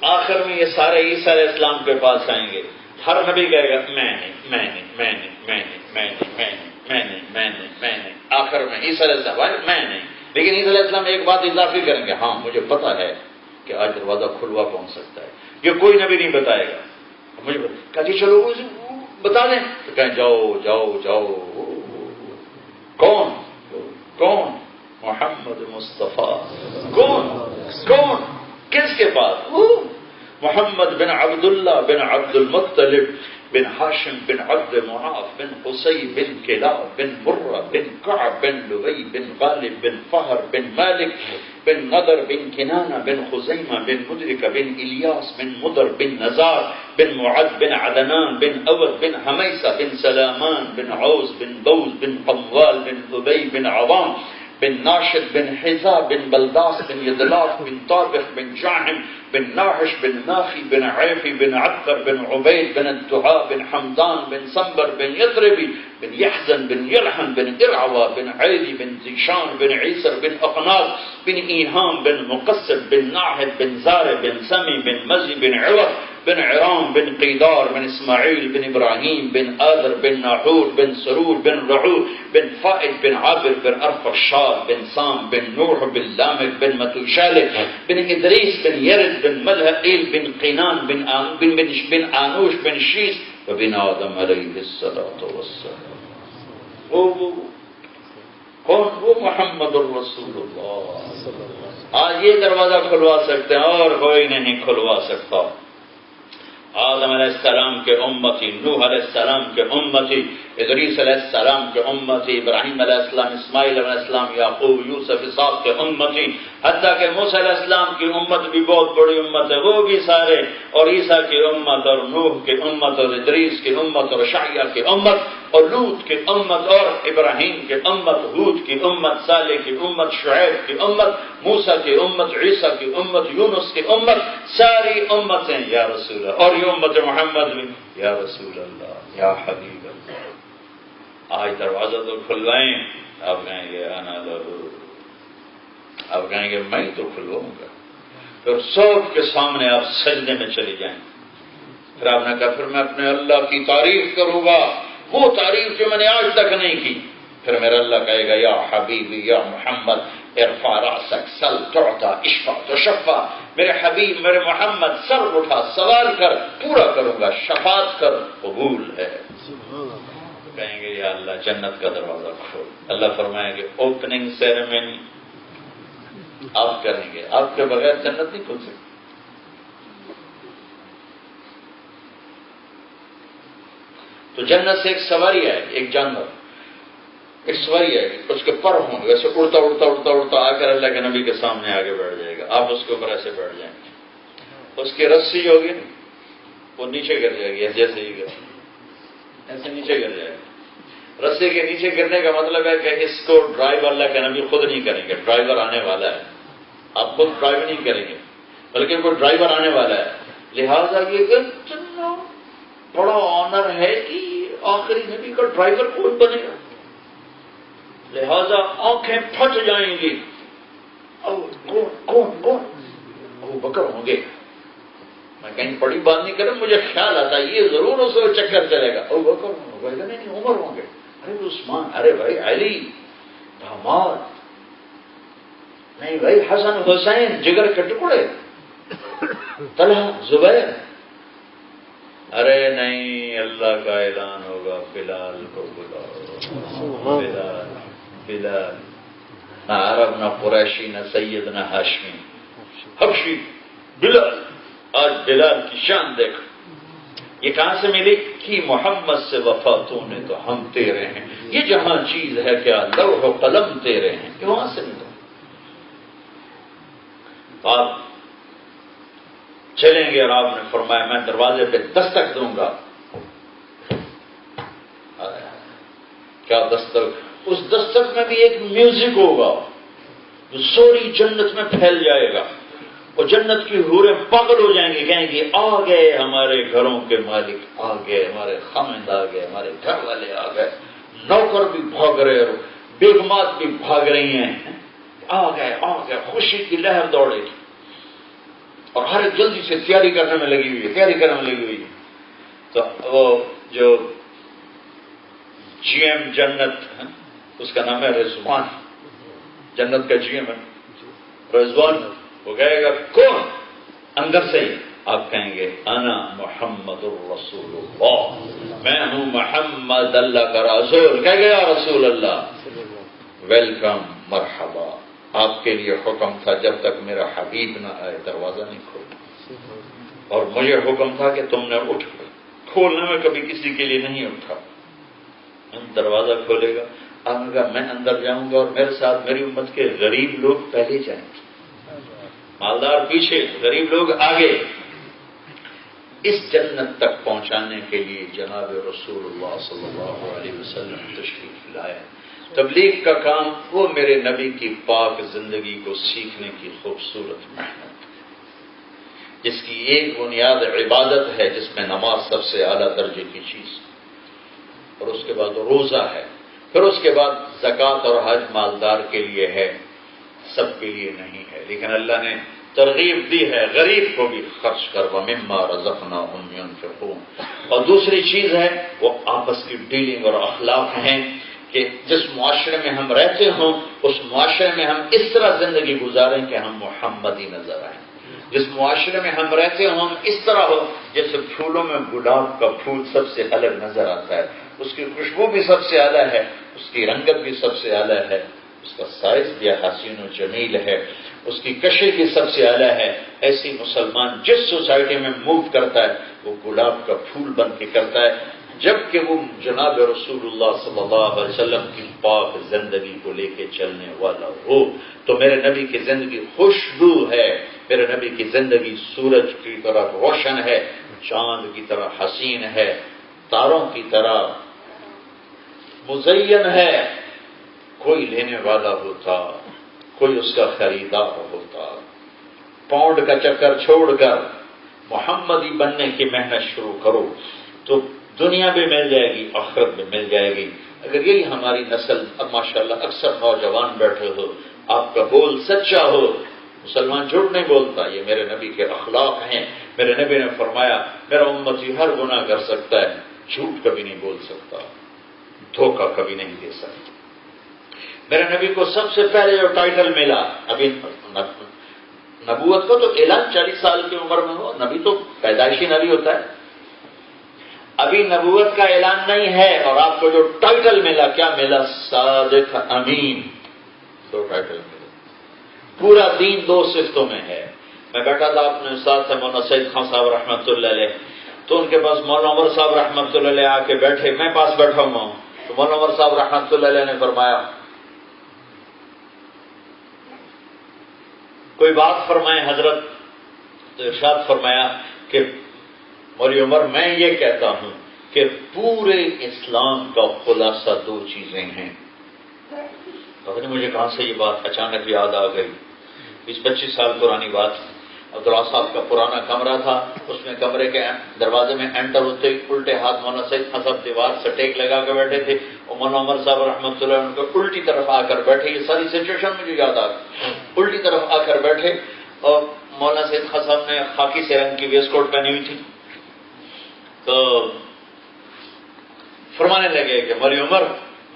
آخر میں یہ سارے عیسیٰ علیہ السلام کے پاس آئیں گے، ہر نبی کہے گا میں نہیں میں نہیں میں نہیں میں نہیں میں نہیں میں نہیں میں نہیں میں نہیں میں نہیں، آخر میں عیسیٰ علیہ السلام میں نہیں، لیکن عیسیٰ علیہ السلام ایک بات اضافی کریں گے، ہاں مجھے پتا ہے کہ آج دروازہ کھلوا پہنچ سکتا ہے، یہ کوئی نبی نہیں بتائے گا، مجھے کہا جی چلو بتا دیں، تو کہیں جاؤ جاؤ جاؤ، کون کون؟ محمد مصطفیٰ، کون کون کس کے پاس؟ محمد بن عبداللہ بن عبد المطلب بن ہاشم بن عبد مناف بن قصی بن کلاب بن مرہ بن کعب بن لبی بن غالب بن فہر بن مالک بن نضر بن کنانہ بن خزیمہ بن مدرکہ بن الیاس بن مدر بن نزار بن معد بن عدنان بن اود بن حمیسہ بن سلامان بن عوز بن بوز بن قموال بن ابی بن عوام بن ناشد بن حذا بن بلداس بن یدلاف بن طابخ بن جاحم بن ناحش بن نافی بن عیفی بن عبقر بن عبید بن الدعاء بن حمدان بن سنبر بن یثربی بن یحزن بن یلحن بن ارعوا بن عیلی بن زیشان بن عیسر بن اقناط بن ایہام بن مقصد بن ناحد بن زار بن سمی بن مزی بن عوض بن عرام بن قیدار بن اسماعیل بن ابراہیم بن آذر بن ناحور بن سرور بن رعور بن فائد بن عابر بن ارفشاد بن سام بن نوح بن لامک بن متوشالک بن ادریس بن یرد بن ملحقیل بن قینان بن آنوش بن شیس وبن آدم علیہ السلام۔ کون؟ وہ محمد الرسول اللہ۔ آج یہ دروازہ کھلوا سکتے ہیں اور کوئی نہیں کھلوا سکتا۔ آدم علیہ السلام کے امتی، نوح علیہ السلام کے امتی، ادریس علیہ السلام کے امتی، ابراہیم علیہ السلام، اسماعیل علیہ السلام، یعقوب، یوسف، اسحاق کے امتی، حتیٰ کہ موسیٰ علیہ السلام کی امت بھی بہت بڑی امت ہے، وہ بھی سارے، اور عیسیٰ کی امت اور نوح کی امت اور ادریس کی امت اور شعیہ کی امت اور لوط کی امت اور ابراہیم کی امت، ہود کی امت، صالح کی امت، شعیب کی امت، موسیٰ کی امت، عیسیٰ کی امت، یونس کی امت، ساری امتیں یا رسول اللہ، اور یہ امت محمد بھی یا رسول اللہ یا حبیب اللہ۔ آج دروازہ تو کھلوائیں، اب کہیں گے انا لہو، اب کہیں گے میں تو کھلواؤں گا، پھر سب کے سامنے آپ سجدے میں چلے جائیں، پھر آپ نے کہا پھر میں اپنے اللہ کی تعریف کروں گا، وہ تعریف جو میں نے آج تک نہیں کی، پھر میرا اللہ کہے گا یا حبیبی یا محمد ارفع راسک سل تعطا اشفع تشفع، میرے حبیب میرے محمد سر اٹھا سوال کر پورا کروں گا، شفاعت کر قبول ہے۔ کہیں گے یا اللہ جنت کا دروازہ کھول، اللہ فرمائیں گے اوپننگ سیریمنی آپ کریں گے، آپ کے بغیر جنت نہیں کھل سکتی۔ تو جنت سے ایک سواری ہے، ایک جانور، ایک سواری ہے، اس کے پر ہوں گے، ویسے اڑتا اڑتا اڑتا اڑتا آ کر اللہ کے نبی کے سامنے آگے بڑھ جائے گا، آپ اس کے اوپر ایسے بیٹھ جائیں گے، اس کی رسی جو ہوگی وہ نیچے گر جائے گی، جیسے ہی گر ایسے نیچے گر جائے گا۔ رسی کے نیچے گرنے کا مطلب ہے کہ اس کو ڈرائیو اللہ کے نبی خود نہیں کریں گے، ڈرائیور آنے والا ہے، آپ خود ڈرائیو نہیں کریں گے بلکہ کوئی ڈرائیور آنے والا ہے، لہذا یہ اتنا بڑا آنر ہے کہ آخری نبی کا ڈرائیور کون بنے گا، لہذا آنکھیں پھٹ جائیں گی، کون کون کون؟ ابو بکر ہوں گے، میں کہیں بڑی بات نہیں کروں، مجھے خیال آتا ہے یہ ضرور اس کو چکر چلے گا، ابو بکر ہوں گے، نہیں عمر ہوں گے، ارے عثمان، ارے بھائی علی داماد، نہیں بھائی حسن حسین جگر کے ٹکڑے، طلحہ زبیر، ارے نہیں اللہ کا اعلان ہوگا بلال کو بلاؤ، بلال بلال، نہ عرب نہ قریشی نہ سید نہ ہاشمی، حبشی بلال۔ آج بلال کی شان دیکھ، یہ کہاں سے ملی کہ محمد سے وفاتوں نے تو ہم تیرے ہیں، یہ جہاں چیز ہے کیا لوح و قلم تیرے ہیں، یہ وہاں سے ملا۔ آپ چلیں گے اور آپ نے فرمایا میں دروازے پہ دستک دوں گا، کیا دستک، اس دستک میں بھی ایک میوزک ہوگا جو سوری جنت میں پھیل جائے گا، اور جنت کی حوریں پاگل ہو جائیں گے، کہیں گے آ گئے ہمارے گھروں کے مالک، آ گئے ہمارے خامند، آ گئے ہمارے گھر والے، آ گئے، نوکر بھی بھاگ رہے اور بیگمات بھی بھاگ رہی ہیں، آ گئے آ گئے، خوشی کی لہر دوڑے گی، اور ہر ایک جلدی سے تیاری کرنے میں لگی ہوئی ہے، تو وہ جو جی ایم جنت، اس کا نام ہے رضوان، جنت کا جی ایم ہے رضوان، وہ کہے گا کون؟ اندر سے ہی آپ کہیں گے انا محمد الرسول اللہ، میں ہوں محمد اللہ کا رسول، کہہ گیا رسول اللہ ویلکم مرحبا، آپ کے لیے حکم تھا جب تک میرا حبیب نہ آئے دروازہ نہیں کھولنا، اور مجھے حکم تھا کہ تم نے اٹھ کھولنے میں کبھی کسی کے لیے نہیں اٹھا، دروازہ کھولے گا، آپ کا میں اندر جاؤں گا اور میرے ساتھ میری امت کے غریب لوگ پہلے جائیں گے، مالدار پیچھے، غریب لوگ آگے۔ اس جنت تک پہنچانے کے لیے جناب رسول اللہ صلی اللہ علیہ وسلم تشریف لائے۔ تبلیغ کا کام وہ میرے نبی کی پاک زندگی کو سیکھنے کی خوبصورت محنت، جس کی ایک بنیاد عبادت ہے، جس میں نماز سب سے اعلیٰ درجے کی چیز، اور اس کے بعد روزہ ہے، پھر اس کے بعد زکوٰۃ اور حج مالدار کے لیے ہے، سب کے لیے نہیں ہے، لیکن اللہ نے ترغیب دی ہے غریب کو بھی خرچ کر، وَمِمَّا رَزَقْنَاهُمْ يُنْفِقُونَ۔ اور دوسری چیز ہے وہ آپس کی ڈیلنگ اور اخلاق ہیں کہ جس معاشرے میں ہم رہتے ہوں اس معاشرے میں ہم اس طرح زندگی گزاریں کہ ہم محمدی نظر آئیں، جس معاشرے میں ہم رہتے ہوں ہم اس طرح ہو جیسے پھولوں میں گلاب کا پھول سب سے الگ نظر آتا ہے، اس کی خوشبو بھی سب سے اعلیٰ ہے، اس کی رنگت بھی سب سے اعلیٰ ہے، اس کا سائز بھی حسین و جمیل ہے، اس کی کشش بھی سب سے اعلیٰ ہے، ایسی مسلمان جس سوسائٹی میں موو کرتا ہے وہ گلاب کا پھول بن کے کرتا ہے، جبکہ وہ جناب رسول اللہ صلی اللہ علیہ وسلم کی پاک زندگی کو لے کے چلنے والا ہو۔ تو میرے نبی کی زندگی خوشبو ہے، میرے نبی کی زندگی سورج کی طرح روشن ہے، چاند کی طرح حسین ہے، تاروں کی طرح مزین ہے، کوئی لینے والا ہوتا، کوئی اس کا خریدار ہوتا، پاؤنڈ کا چکر چھوڑ کر محمدی بننے کی محنت شروع کرو تو دنیا بھی مل جائے گی، آخرت بھی مل جائے گی۔ اگر یہی ہماری نسل، اب ماشاءاللہ اکثر نوجوان بیٹھے ہو، آپ کا بول سچا ہو، مسلمان جھوٹ نہیں بولتا، یہ میرے نبی کے اخلاق ہیں، میرے نبی نے فرمایا میرا امتی ہر گناہ کر سکتا ہے، جھوٹ کبھی نہیں بول سکتا، دھوکہ کبھی نہیں دے سکتا۔ میرے نبی کو سب سے پہلے جو ٹائٹل ملا، ابھی نبوت کا تو اعلان 40 سال کی عمر میں ہو، نبی تو پیدائشی نبی ہوتا ہے، ابھی نبوت کا اعلان نہیں ہے، اور آپ کو جو ٹائٹل ملا، کیا ملا؟ صادق امین، دو ٹائٹل ملے، پورا دین دو صفتوں میں ہے۔ میں بیٹھا تھا اپنے استاد سے مولانا سید خان صاحب رحمۃ اللہ علیہ، تو ان کے پاس مولانا عمر صاحب رحمۃ اللہ علیہ آ کے بیٹھے، میں پاس بیٹھا ہوا ہوں، تو مولانا عمر صاحب رحمۃ اللہ علیہ نے فرمایا کوئی بات فرمائے حضرت، تو ارشاد فرمایا کہ مولوی عمر میں یہ کہتا ہوں کہ پورے اسلام کا خلاصہ دو چیزیں ہیں۔ پتہ نہیں مجھے کہاں سے یہ بات اچانک یاد آ گئی، 20-25 سال پرانی بات۔ عبداللہ صاحب کا پرانا کمرہ تھا، اس میں کمرے کے دروازے میں انٹر ہوتے ہی الٹے ہاتھ مولانا سید خان صاحب دیوار سے ٹیک لگا کے بیٹھے تھے، اور مولانا عمر صاحب رحمۃ اللہ ان کو الٹی طرف آ کر بیٹھے، یہ ساری سچویشن مجھے یاد آ گئی، الٹی طرف آ کر بیٹھے، اور مولانا سید خان صاحب نے خاکی سے رنگ کی ویسٹ کوٹ پہنی ہوئی تھی، تو فرمانے لگے کہ مولوی عمر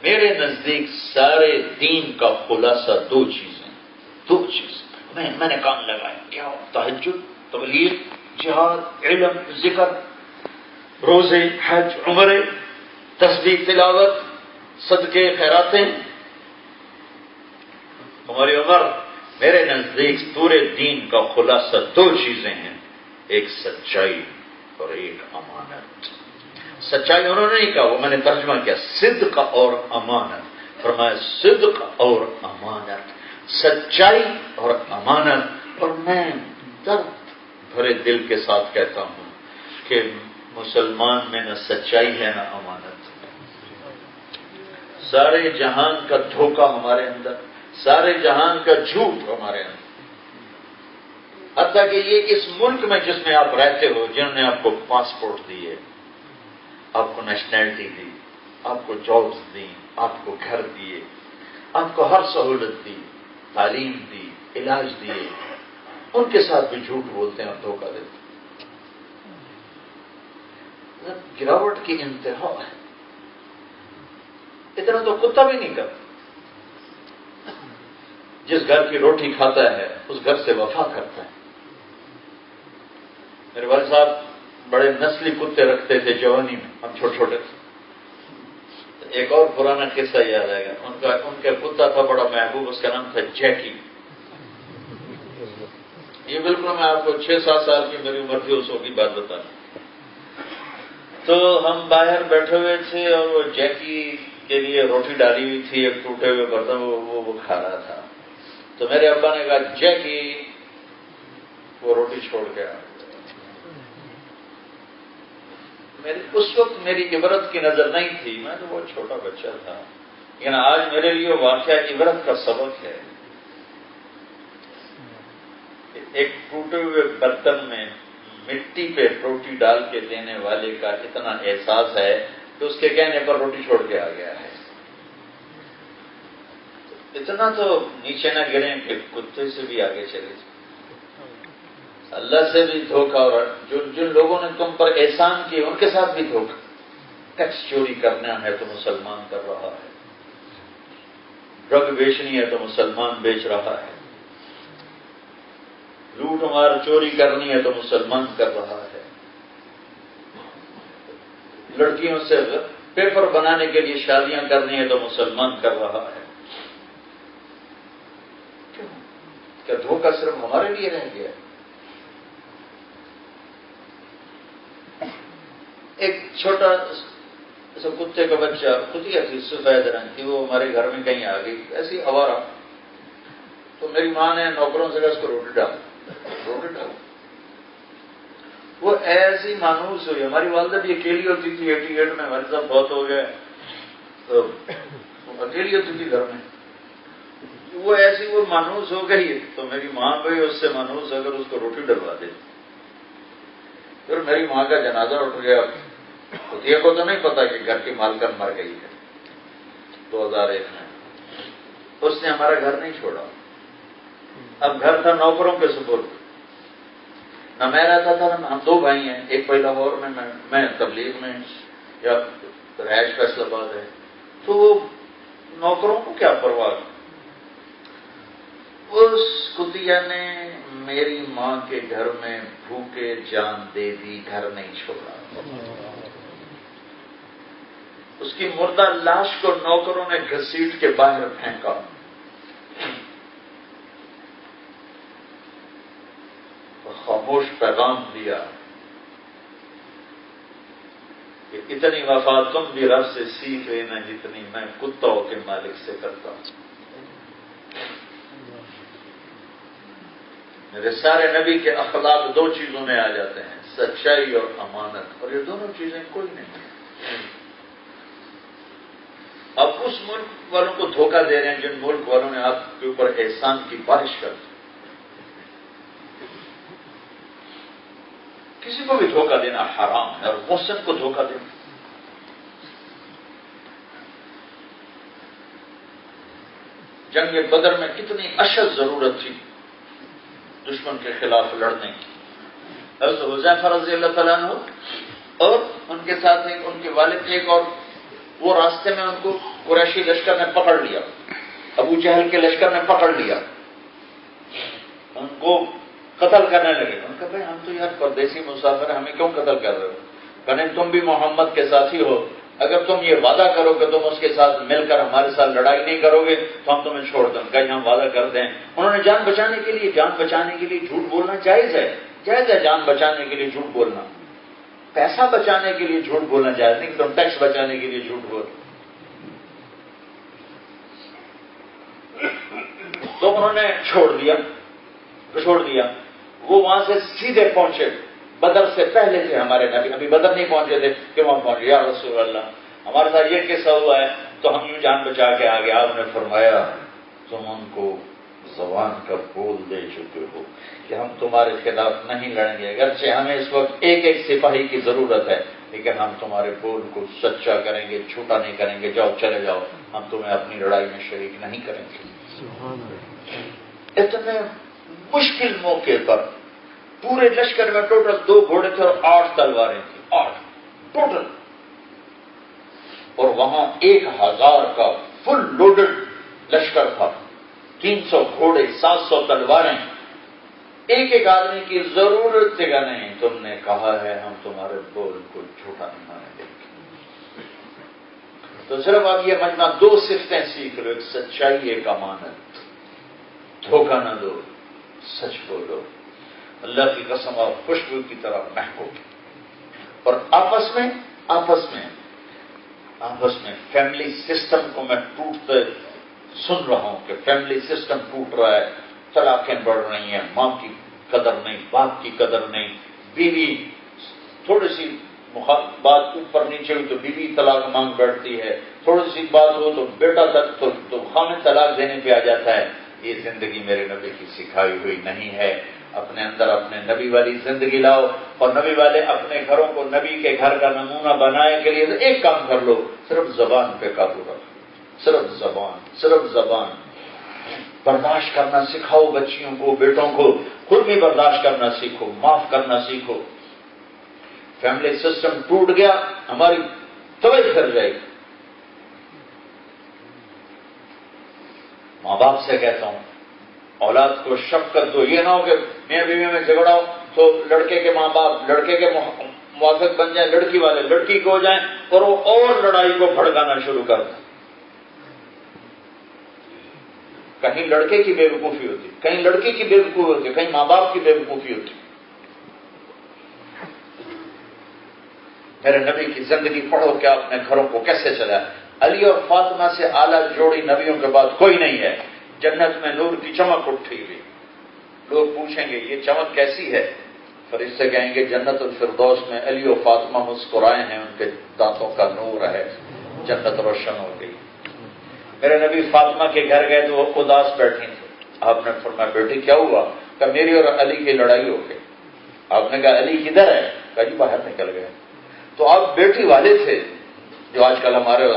میرے نزدیک سارے دین کا خلاصہ دو چیزیں، دو چیزیں میں نے کام لگایا، کیا؟ تہجد، تبلیغ، جہاد، علم، ذکر، روزے، حج، عمرے، تسبیح، تلاوت، صدقے، خیراتیں۔ مولوی عمر میرے نزدیک پورے دین کا خلاصہ دو چیزیں ہیں، ایک سچائی اور ایک امانت۔ سچائی انہوں نے نہیں کہا، وہ میں نے ترجمہ کیا، صدق اور امانت، فرمایا صدق اور امانت، سچائی اور امانت۔ اور میں درد بھرے دل کے ساتھ کہتا ہوں کہ مسلمان میں نہ سچائی ہے نہ امانت۔ سارے جہان کا دھوکہ ہمارے اندر، سارے جہان کا جھوٹ ہمارے اندر، حتیٰ کہ یہ اس ملک میں جس میں آپ رہتے ہو، جنہوں نے آپ کو پاسپورٹ دیے، آپ کو نیشنلٹی دی، آپ کو جابز دی، آپ کو گھر دیے، آپ کو ہر سہولت دی، تعلیم دی، علاج دیے، ان کے ساتھ بھی جھوٹ بولتے ہیں اور دھوکہ دیتے ہیں۔ گراوٹ کی انتہا ہے، اتنا تو کتا بھی نہیں کرتا۔ جس گھر کی روٹی کھاتا ہے اس گھر سے وفا کرتا ہے۔ میرے والد صاحب بڑے نسلی کتے رکھتے تھے جوانی میں، ہم چھوٹے چھوٹے تھے۔ ایک اور پرانا قصہ یاد آئے گا، ان کا کتا تھا بڑا محبوب، اس کا نام تھا جیکی۔ یہ بالکل میں آپ کو 6-7 سال کی میری عمر تھی اس وقت کی بات بتا رہا ہوں۔ تو ہم باہر بیٹھے ہوئے تھے اور وہ جیکی کے لیے روٹی ڈالی ہوئی تھی ایک ٹوٹے ہوئے برتن، وہ کھا رہا تھا۔ تو میرے ابا نے کہا جیکی وہ روٹی چھوڑ کے آ۔ اس وقت میری عبرت کی نظر نہیں تھی، میں تو بہت چھوٹا بچہ تھا، لیکن آج میرے لیے واقعہ عبرت کا سبق ہے۔ ایک ٹوٹے ہوئے برتن میں مٹی پہ روٹی ڈال کے دینے والے کا اتنا احساس ہے کہ اس کے کہنے پر روٹی چھوڑ کے آ گیا ہے۔ اتنا تو نیچے نہ گریں کہ کتے سے بھی آگے چلے جائیں۔ اللہ سے بھی دھوکہ، اور جن لوگوں نے تم پر احسان کیے ان کے ساتھ بھی دھوکہ۔ ٹیکس چوری کرنا ہے تو مسلمان کر رہا ہے، ڈرگ بیچنی ہے تو مسلمان بیچ رہا ہے، لوٹ مار چوری کرنی ہے تو مسلمان کر رہا ہے، لڑکیوں سے پیپر بنانے کے لیے شادیاں کرنی ہے تو مسلمان کر رہا ہے۔ کیوں؟ کیا دھوکہ صرف ہمارے لیے رہ گیا؟ ایک چھوٹا ایسا کتے کا بچہ، کتیا تھی سفید رنگ کی، وہ ہمارے گھر میں کہیں آ گئی ایسی آوارہ، تو میری ماں نے نوکروں سے کہا اس کو روٹی ڈال۔ وہ ایسی مانوس ہوئی، ہماری والدہ بھی اکیلی ہوتی تھی، 88 میں ہمارے ساتھ بہت ہو گئے تو اکیلی ہوتی تھی گھر میں، وہ ایسی وہ مانوس ہو گئی تو میری ماں بھی اس سے مانوس اگر اس کو روٹی ڈلوا دے۔ پھر میری ماں کا جنازہ اٹھ گیا، کتیا کو تو نہیں پتا کہ گھر کی مالکن مر گئی ہے 2001 میں، اس نے ہمارا گھر نہیں چھوڑا۔ اب گھر تھا نوکروں کے سپرد، نہ میں رہتا تھا نہ ہم 2 بھائی ہیں، ایک بھائی لاہور میں، میں تبلیغ میں، یا رہائش فیصل آباد ہے، تو وہ نوکروں کو کیا پرواہ۔ اس کتیا نے میری ماں کے گھر میں بھوکے جان دے دی، گھر نہیں چھوڑا۔ اس کی مردہ لاش کو نوکروں نے گھسیٹ کے باہر پھینکا۔ خاموش پیغام دیا کہ اتنی وفا تم بھی رب سے سیکھ لینا جتنی میں کتوں کے مالک سے کرتا ہوں۔ میرے سارے نبی کے اخلاق 2 چیزوں میں آ جاتے ہیں، سچائی اور امانت، اور یہ دونوں چیزیں کوئی نہیں ہیں۔ اب اس ملک والوں کو دھوکہ دے رہے ہیں جن ملک والوں نے آپ کے اوپر احسان کی بارش کر دی۔ کسی کو بھی دھوکہ دینا حرام ہے، اور محسن کو دھوکہ دینا۔ جنگ بدر میں کتنی اشد ضرورت تھی دشمن کے خلاف لڑنے کی۔ حضرت حذیفہ رضی اللہ تعالیٰ عنہ اور ان کے ساتھ ان کے والد ایک اور، وہ راستے میں ان کو قریشی لشکر نے پکڑ لیا، ابو جہل کے لشکر نے پکڑ لیا، ان کو قتل کرنے لگے۔ ان کا بھائی ہم تو یار پردیسی مسافر ہیں، ہمیں کیوں قتل کر رہے ہو؟ کہنے تم بھی محمد کے ساتھی ہو، اگر تم یہ وعدہ کرو کہ تم اس کے ساتھ مل کر ہمارے ساتھ لڑائی نہیں کرو گے تو ہم تمہیں چھوڑ دیں۔ کہیں ہم وعدہ کرتے ہیں۔ انہوں نے جان بچانے کے لیے جھوٹ بولنا جائز ہے، جائز ہے جان بچانے کے لیے جھوٹ بولنا، پیسہ بچانے کے لیے جھوٹ بولنا جائز نہیں کہ تم ٹیکس بچانے کے لیے جھوٹ بول۔ تو انہوں نے چھوڑ دیا۔ وہ وہاں سے سیدھے پہنچے، بدر سے پہلے تھے ہمارے نبی، ابھی بدر نہیں پہنچے تھے کہ وہاں پہنچے۔ یا رسول اللہ، ہمارے ساتھ یہ قصہ ہوا ہے، تو ہم یوں جان بچا کے آگے آپ نے فرمایا تم ان کو زبان کا بول دے چکے ہو کہ ہم تمہارے خلاف نہیں لڑیں گے، اگرچہ ہمیں اس وقت ایک ایک سپاہی کی ضرورت ہے، لیکن ہم تمہارے بول کو سچا کریں گے، چھوٹا نہیں کریں گے، جاؤ چلے جاؤ، ہم تمہیں اپنی لڑائی میں شریک نہیں کریں گے۔ اتنے مشکل موقع پر پورے لشکر میں ٹوٹل 2 گھوڑے تھے اور 8 تلواریں تھیں، 8 ٹوٹل، اور وہاں 1000 کا فل لوڈڈ لشکر تھا، 300 گھوڑے، 700 تلواریں، ایک ایک آدمی کی ضرورت تھی کہ نہیں، تم نے کہا ہے ہم تمہارے بول کو جھوٹا نہیں مانیں گے۔ تو صرف اب یہ مجمع 2 صفتیں سیکھ لو، ایک سچائی، ایک امانت، دھوکہ نہ دو، سچ بولو، اللہ کی قسم آپ خوشبو کی طرح مہکو، اور آپس میں فیملی سسٹم کو میں ٹوٹتے سن رہا ہوں کہ فیملی سسٹم ٹوٹ رہا ہے، طلاقیں بڑھ رہی ہیں، ماں کی قدر نہیں، باپ کی قدر نہیں، بیوی تھوڑی سی بات اوپر نیچے ہوئی تو بیوی طلاق مانگ بیٹھتی ہے، تھوڑی سی بات ہو تو بیٹا تک تو خامد طلاق دینے پہ آ جاتا ہے۔ یہ زندگی میرے نبی کی سکھائی ہوئی نہیں ہے۔ اپنے اندر اپنے نبی والی زندگی لاؤ، اور نبی والے اپنے گھروں کو نبی کے گھر کا نمونہ بنانے کے لیے ایک کام کر لو، صرف زبان پہ قابو رکھو، صرف زبان برداشت کرنا سکھاؤ بچیوں کو، بیٹوں کو، خود بھی برداشت کرنا سیکھو، معاف کرنا سیکھو۔ فیملی سسٹم ٹوٹ گیا، ہماری توجہ پھر جائے گی۔ ماں باپ سے کہتا ہوں اولاد کو شفقت دو، یہ نہ ہو کہ میاں بیوی میں جھگڑا ہو تو لڑکے کے ماں باپ لڑکے کے موافق بن جائیں، لڑکی والے لڑکی کو ہو جائیں، اور وہ اور لڑائی کو بھڑکانا شروع کر دیں۔ کہیں لڑکے کی بے وقوفی ہوتی، کہیں لڑکی کی بے وقوفی ہوتی، کہیں ماں باپ کی بے وقوفی ہوتی۔ میرے نبی کی زندگی پڑھو کہ آپ نے گھروں کو کیسے چلایا۔ علی اور فاطمہ سے اعلیٰ جوڑی نبیوں کے بعد کوئی نہیں ہے۔ جنت میں نور کی چمک اٹھی ہوئی، لوگ پوچھیں گے یہ چمک کیسی ہے؟ فرشتے کہیں گے جنت الفردوس میں علی اور فاطمہ مسکرائے ہیں، ان کے دانتوں کا نور ہے، جنت روشن ہو گئی۔ میرے نبی فاطمہ کے گھر گئے تو وہ اداس بیٹھی تھی، آپ نے فرمایا بیٹی کیا ہوا؟ کہ میری اور علی کی لڑائی ہو گئی۔ آپ نے کہا علی کدھر ہے؟ کہا جی باہر نکل گئے۔ تو آپ بیٹی والے تھے، جو آج کل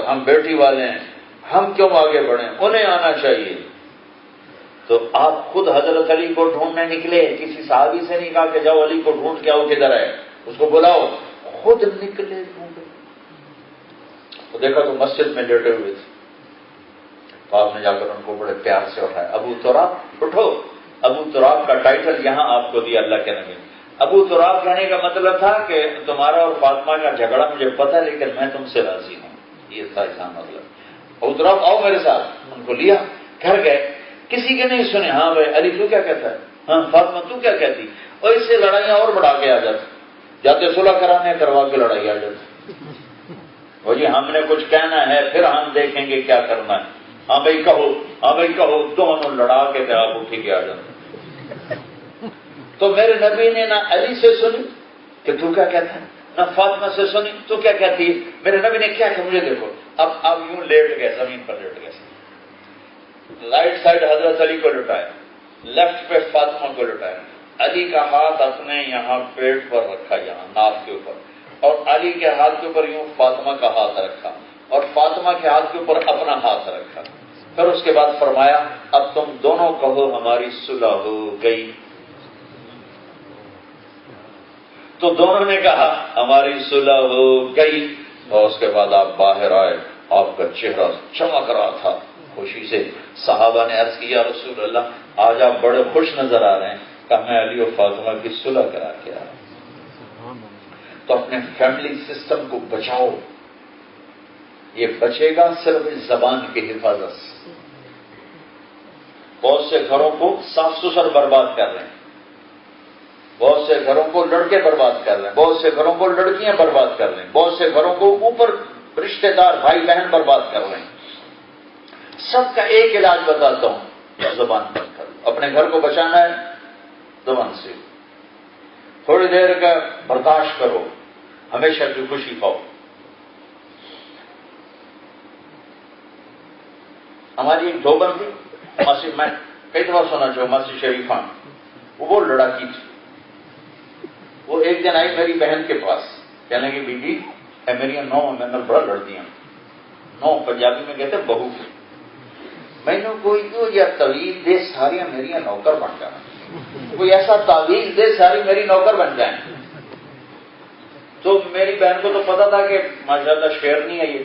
ہم بیٹی والے ہیں، ہم کیوں آگے بڑھیں؟ انہیں آنا چاہیے۔ تو آپ خود حضرت علی کو ڈھونڈنے نکلے، کسی صحابی سے نہیں کہا کہ جاؤ علی کو ڈھونڈ کے آؤ کدھر ہے، اس کو بلاؤ، خود نکلے ڈھونڈے۔ تو دیکھا تو مسجد میں لیٹے ہوئے تھے، تو آپ نے جا کر ان کو بڑے پیار سے اٹھایا، ابو تراب اٹھو۔ ابو تراب کا ٹائٹل یہاں آپ کو دیا اللہ کے نبی۔ ابو تراب کہنے کا مطلب تھا کہ تمہارا اور فاطمہ کا جھگڑا مجھے پتہ ہے لیکن میں تم سے راضی ہوں، یہ تھا اس کا مطلب۔ ابو تراب آؤ میرے ساتھ، ان کو لیا، گھر گئے، کسی کے نہیں سنے۔ ہاں بھائی علی تو کیا کہتا ہے، ہاں فاطمہ تو کیا کہتی، اور اس سے لڑائیاں اور بڑھا کے آ جاتے صلح کرانے، کروا کے لڑائی آ جاتی۔ وہ جی ہم نے کچھ کہنا ہے پھر ہم دیکھیں گے کیا کرنا ہے، ہاں بھائی کہو، ہاں بھائی کہو، دونوں لڑا کے پھر آپ اٹھی کے آ جاتے۔ تو میرے نبی نے نہ علی سے سنی کہ تو کیا کہتا ہے، نہ فاطمہ سے سنی تو کیا کہتی ہے۔ میرے نبی نے کیا کہ مجھے دیکھو، اب یوں لیٹ گئے، زمین پر لیٹ گئے، رائٹ سائڈ حضرت علی کو لٹایا، لیفٹ پہ فاطمہ کو لٹایا، علی کا ہاتھ اپنے یہاں پیٹ پر رکھا، یہاں ناف کے اوپر، اور علی کے ہاتھ کے اوپر یوں فاطمہ کا ہاتھ رکھا، اور فاطمہ کے ہاتھ کے اوپر اپنا ہاتھ رکھا۔ پھر اس کے بعد فرمایا اب تم دونوں کہو ہماری صلح ہو گئی۔ تو دونوں نے کہا ہماری صلح ہو گئی، اور اس کے بعد آپ باہر آئے، آپ کا چہرہ چمک رہا تھا خوشی سے۔ صحابہ نے عرض کیا رسول اللہ آج آپ بڑے خوش نظر آ رہے ہیں۔ کہا میں علی اور فاطمہ کی صلح کرا کے آیا۔ تو اپنے فیملی سسٹم کو بچاؤ، یہ بچے گا صرف اس زبان کی حفاظت سے۔ بہت سے گھروں کو صاف ستھرا برباد کر رہے ہیں، بہت سے گھروں کو لڑکے برباد کر رہے ہیں، بہت سے گھروں کو لڑکیاں برباد کر رہے ہیں، بہت سے گھروں کو اوپر رشتہ دار بھائی بہن برباد کر رہے ہیں۔ سب کا ایک علاج بتاتا ہوں، زبان بند کر لو۔ اپنے گھر کو بچانا ہے زبان سے، تھوڑی دیر کا برداشت کرو، ہمیشہ کی خوشی پاؤ۔ ہماری ایک دھوبن تھی ماسی، میں کئی دفعہ سنا چاہوں ماسی شریفہ، وہ لڑاکی تھی. وہ ایک دن آئی میری بہن کے پاس، کہنے لگی بی بی اے میری 9 میں بڑا لڑتی ہیں، 9 پنجابی میں کہتے بہو. میں نے کوئی یا طویل دے ساری میری نوکر بن جانا، کوئی ایسا تعویذ دے ساری میری نوکر بن جائیں. تو میری بہن کو تو پتا تھا کہ ماشاءاللہ شعر نہیں ہے یہ،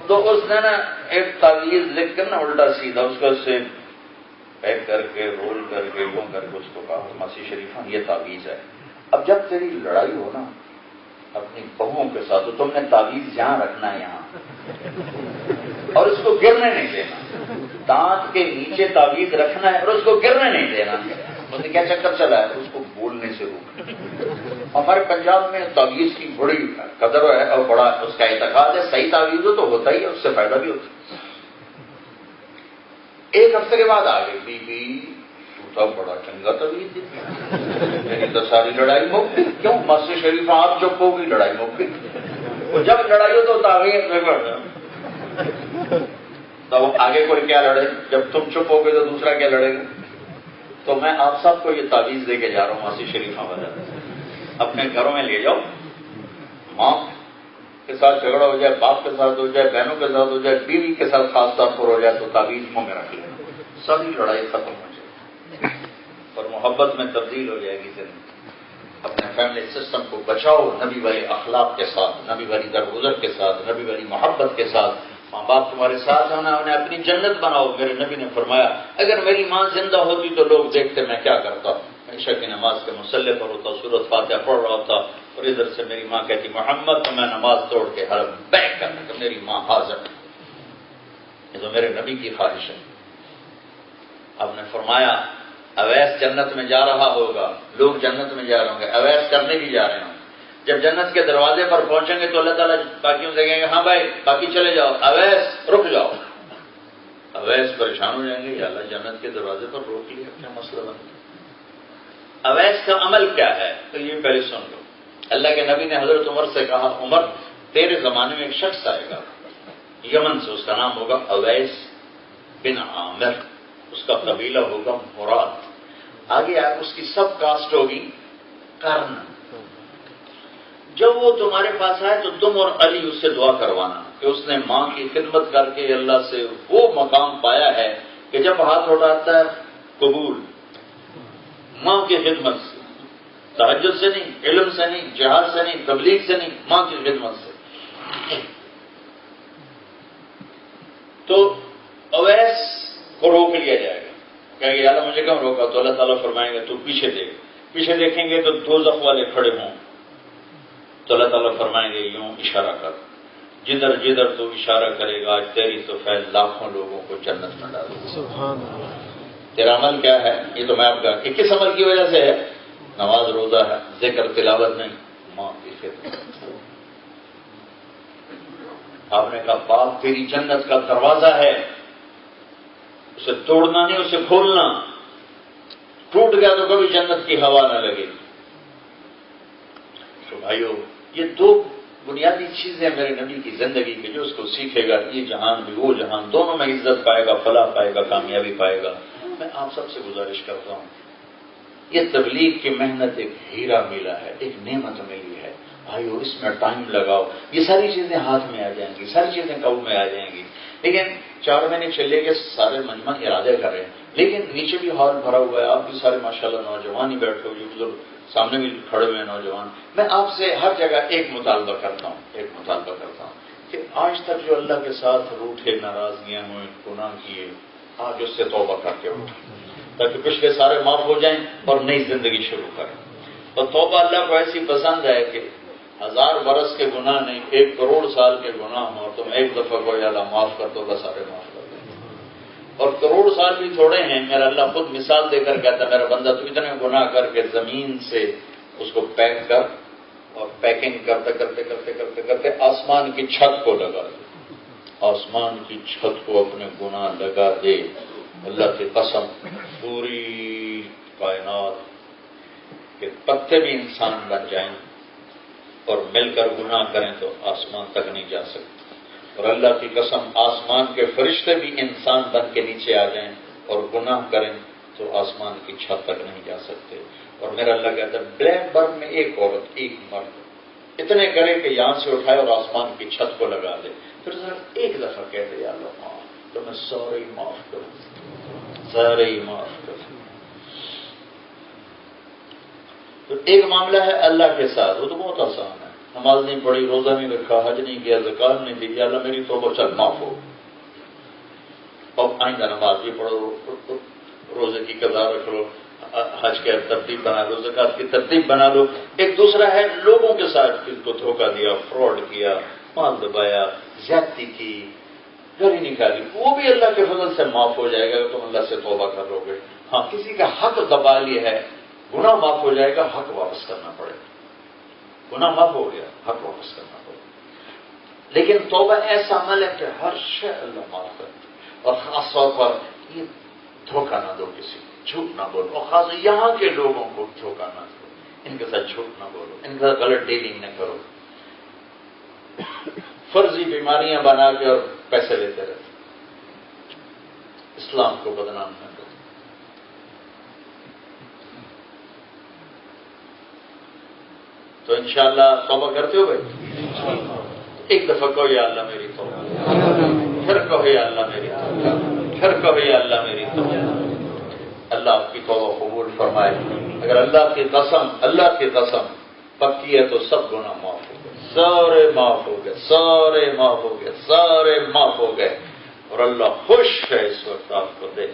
تو اس نے نا ایک تعویذ لکھ کر نا الٹا سیدھا اس کو سے پیک کر کے رول کر کے یوں کر کے اس کو کہا ماسی شریفہ یہ تعویذ ہے، اب جب تیری لڑائی ہو نا اپنی بہوؤں کے ساتھ تو تم نے تعویذ یہاں رکھنا ہے، یہاں، اور اس کو گرنے نہیں دینا، دانت کے نیچے تعویذ رکھنا ہے اور اس کو گرنے نہیں دینا. مجھے کیا چکر چلا ہے، اس کو بولنے سے روک. ہمارے پنجاب میں تعویذ کی بڑی قدر ہے اور بڑا اس کا اعتقاد ہے، صحیح تعویذ ہو تو ہوتا ہی ہے، اس سے فائدہ بھی ہوتا ہے. ایک ہفتے کے بعد آ گئی بی بی تو بڑا چنگا تعویذ دیتی، میری تو ساری لڑائی مک گئی. کیوں ماسی شریفہ آپ چپ ہو گئی، لڑائی مک گئی. وہ جب لڑائی ہو تو تعویذ تو آگے کوئی کیا لڑے، جب تم چپ ہو گئے تو دوسرا کیا لڑے گا. تو میں آپ سب کو یہ تعویذ دے کے جا رہا ہوں ماسی شریفہ والا، اپنے گھروں میں لے جاؤ. ماں کے ساتھ جھگڑا ہو جائے، باپ کے ساتھ ہو جائے، بہنوں کے ساتھ ہو جائے، بیوی کے ساتھ خاص طور پر ہو جائے تو تعویذ منہ میں رکھ لینا، ساری لڑائی ختم ہو جائے اور محبت میں تبدیل ہو جائے گی زندگی. اپنے فیملی سسٹم کو بچاؤ نبی والی اخلاق کے ساتھ، نبی والی درگزر کے ساتھ، نبی والی محبت کے ساتھ. ماں باپ تمہارے ساتھ ہونا، انہیں اپنی جنت بناؤ. میرے نبی نے فرمایا اگر میری ماں زندہ ہوتی تو لوگ دیکھتے میں کیا کرتا، عشاء کی نماز کے مصلی پر ہوتا، سورۃ فاتحہ پڑھ رہا ہوتا، اور ادھر سے میری ماں کہتی محمد، تو میں نماز توڑ کے حرم بیک کرتا کہ میری ماں حاضر ہے. یہ تو میرے نبی کی خواہش ہے. آپ نے فرمایا اویس جنت میں جا رہا ہوگا، لوگ جنت میں جا رہے ہوں گے، اویس کرنے بھی جا رہے ہوں. جب جنت کے دروازے پر پہنچیں گے تو اللہ تعالیٰ باقیوں سے کہیں گے ہاں بھائی باقی چلے جاؤ، اویس رک جاؤ. اویس پریشان ہو جائیں گے، یا اللہ جنت کے دروازے پر روک لیا، کیا مسئلہ بن گیا. اویس کا عمل کیا ہے تو یہ پہلے سن لو. اللہ کے نبی نے حضرت عمر سے کہا عمر تیرے زمانے میں ایک شخص آئے گا یمن سے، اس کا نام ہوگا اویس بن عامر، اس کا قبیلہ ہوگا مراد. آگے اس کی سب کاسٹ ہوگی کرن. جب وہ تمہارے پاس آئے تو تم اور علی اس سے دعا کروانا کہ اس نے ماں کی خدمت کر کے اللہ سے وہ مقام پایا ہے کہ جب ہاتھ اٹھاتا ہے قبول، ماں کی خدمت سے، تہجد سے نہیں، علم سے نہیں، جہاد سے نہیں، تبلیغ سے نہیں، ماں کی خدمت سے. تو اویس کو روک لیا جائے گا، کہیں گے اللہ مجھے کیوں روکا، تو اللہ تعالیٰ فرمائیں گے تو پیچھے دیکھ. پیچھے دیکھیں گے تو دوزخ والے کھڑے ہوں، تو اللہ تعالیٰ فرمائیں گے یوں اشارہ کر، جدھر جدھر تو اشارہ کرے گا تیری تو فیض لاکھوں لوگوں کو جنت میں ڈالے گا. سبحان اللہ. تیرا عمل کیا ہے یہ تو میں آپ کا کہ کس عمل کی وجہ سے ہے، نماز روزہ ہے، ذکر تلاوت نہیں، ماں کی خدمت. آپ نے کہا باپ تیری جنت کا دروازہ ہے، اسے توڑنا نہیں اسے کھولنا، ٹوٹ گیا تو کبھی جنت کی ہوا نہ لگے. تو بھائیو یہ دو بنیادی چیزیں میرے نبی کی زندگی کی، جو اس کو سیکھے گا یہ جہان بھی وہ جہان دونوں میں عزت پائے گا، فلاح پائے گا، کامیابی پائے گا. میں آپ سب سے گزارش کرتا ہوں یہ تبلیغ کی محنت ایک ہیرا ملا ہے، ایک نعمت ملی ہے بھائیو، اس میں ٹائم لگاؤ، یہ ساری چیزیں ہاتھ میں آ جائیں گی، ساری چیزیں قابو میں آ جائیں گی. لیکن 4 مہینے چلے گئے، سارے مجمع ارادے کر رہے ہیں، لیکن نیچے بھی ہال بھرا ہوا ہے، آپ بھی سارے ماشاءاللہ نوجوان ہی بیٹھے ہوئے، بزرگ سامنے بھی کھڑے ہوئے ہیں نوجوان. میں آپ سے ہر جگہ ایک مطالبہ کرتا ہوں کہ آج تک جو اللہ کے ساتھ روٹھے، ناراضگیاں ہوئیں، گناہ کیے، آج اس سے توبہ کر کے اٹھیں تاکہ پچھلے سارے معاف ہو جائیں اور نئی زندگی شروع کریں. اور توبہ اللہ کو ایسی پسند ہے کہ 1000 برس کے گناہ نہیں، 1 کروڑ سال کے گناہ ہوں اور تم ایک دفعہ کو اللہ معاف کر دو، اللہ سارے معاف کر دیں. اور کروڑ سال بھی تھوڑے ہیں. میرا اللہ خود مثال دے کر کہتا ہے میرا بندہ تو اتنے گناہ کر کے زمین سے اس کو پیک کر، اور پیکنگ کرتے کرتے کرتے کرتے کرتے آسمان کی چھت کو لگا دے، آسمان کی چھت کو اپنے گناہ لگا دے. اللہ کی قسم پوری کائنات کے پتے بھی انسان بن جائیں اور مل کر گناہ کریں تو آسمان تک نہیں جا سکتے. اور اللہ کی قسم آسمان کے فرشتے بھی انسان بن کے نیچے آ جائیں اور گناہ کریں تو آسمان کی چھت تک نہیں جا سکتے. اور میرا اللہ کہتا ہے بلیک برن میں ایک عورت ایک مرد اتنے کرے کہ یہاں سے اٹھائے اور آسمان کی چھت کو لگا دے، پھر صرف ایک دفعہ کہہ دے یا اللہ معاف تو میں سارے ہی معاف کروں، سارے ہی معاف کروں. تو ایک معاملہ ہے اللہ کے ساتھ، وہ تو بہت آسان ہے. نماز نہیں پڑھی، روزہ نہیں رکھا، حج نہیں کیا، زکات نہیں دی، یا اللہ میری توبہ چل معاف ہو، اور آئندہ نماز بھی پڑھو، روزے کی قضا رکھ لو، حج کی ترتیب بنا لو، زکات کی ترتیب بنا لو. ایک دوسرا ہے لوگوں کے ساتھ کس کو دھوکہ دیا، فراڈ کیا، مال دبایا، زیادتی کی، گالی نکالی، وہ بھی اللہ کے فضل سے معاف ہو جائے گا اگر تم اللہ سے توبہ کر لو گے. ہاں کسی کا حق دبا لیا ہے، گناہ معاف ہو جائے گا، حق واپس کرنا پڑے گا. گناہ معاف ہو گیا، حق واپس کرنا پڑے گا. لیکن توبہ ایسا عمل ہے کہ ہر شے اللہ معاف کرے، اور خاص طور پر یہ دھوکہ نہ دو کسی کو، جھوٹ نہ بولو، اور خاص یہاں کے لوگوں کو دھوکہ نہ دو، ان کے ساتھ جھوٹ نہ بولو، ان کے ساتھ غلط ڈیلنگ نہ کرو. فرضی بیماریاں بنا کے اور پیسے لیتے رہتے، اسلام کو بدنام نہ کرو. تو انشاءاللہ توبہ کرتے ہو بھائی؟ ایک دفعہ کہو یا اللہ میری توبہ، پھر کہو یا اللہ میری توبہ، پھر کہو یا اللہ میری توبہ. اللہ آپ کی توبہ قبول فرمائے. اگر اللہ کی قسم پکی ہے تو سب گناہ معاف ہو گئے، سارے معاف ہو گئے، سارے معاف ہو گئے، سارے معاف ہو گئے. اور اللہ خوش ہے اس وقت آپ کو دے،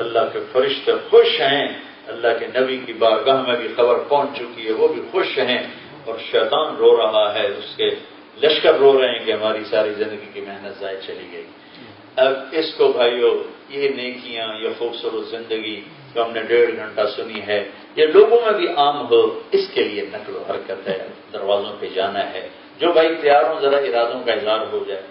اللہ کے فرشتے خوش ہیں، اللہ کے نبی کی بارگاہ میں بھی خبر پہنچ چکی ہے، وہ بھی خوش ہیں. اور شیطان رو رہا ہے، اس کے لشکر رو رہے ہیں کہ ہماری ساری زندگی کی محنت ضائع چلی گئی. اب اس کو بھائیو، یہ نیکیاں، یہ خوبصورت زندگی جو ہم نے 1.5 گھنٹہ سنی ہے، یہ لوگوں میں بھی عام ہو، اس کے لیے نقل و حرکت ہے، دروازوں پہ جانا ہے. جو بھائی تیار ہوں ذرا ارادوں کا اظہار ہو جائے.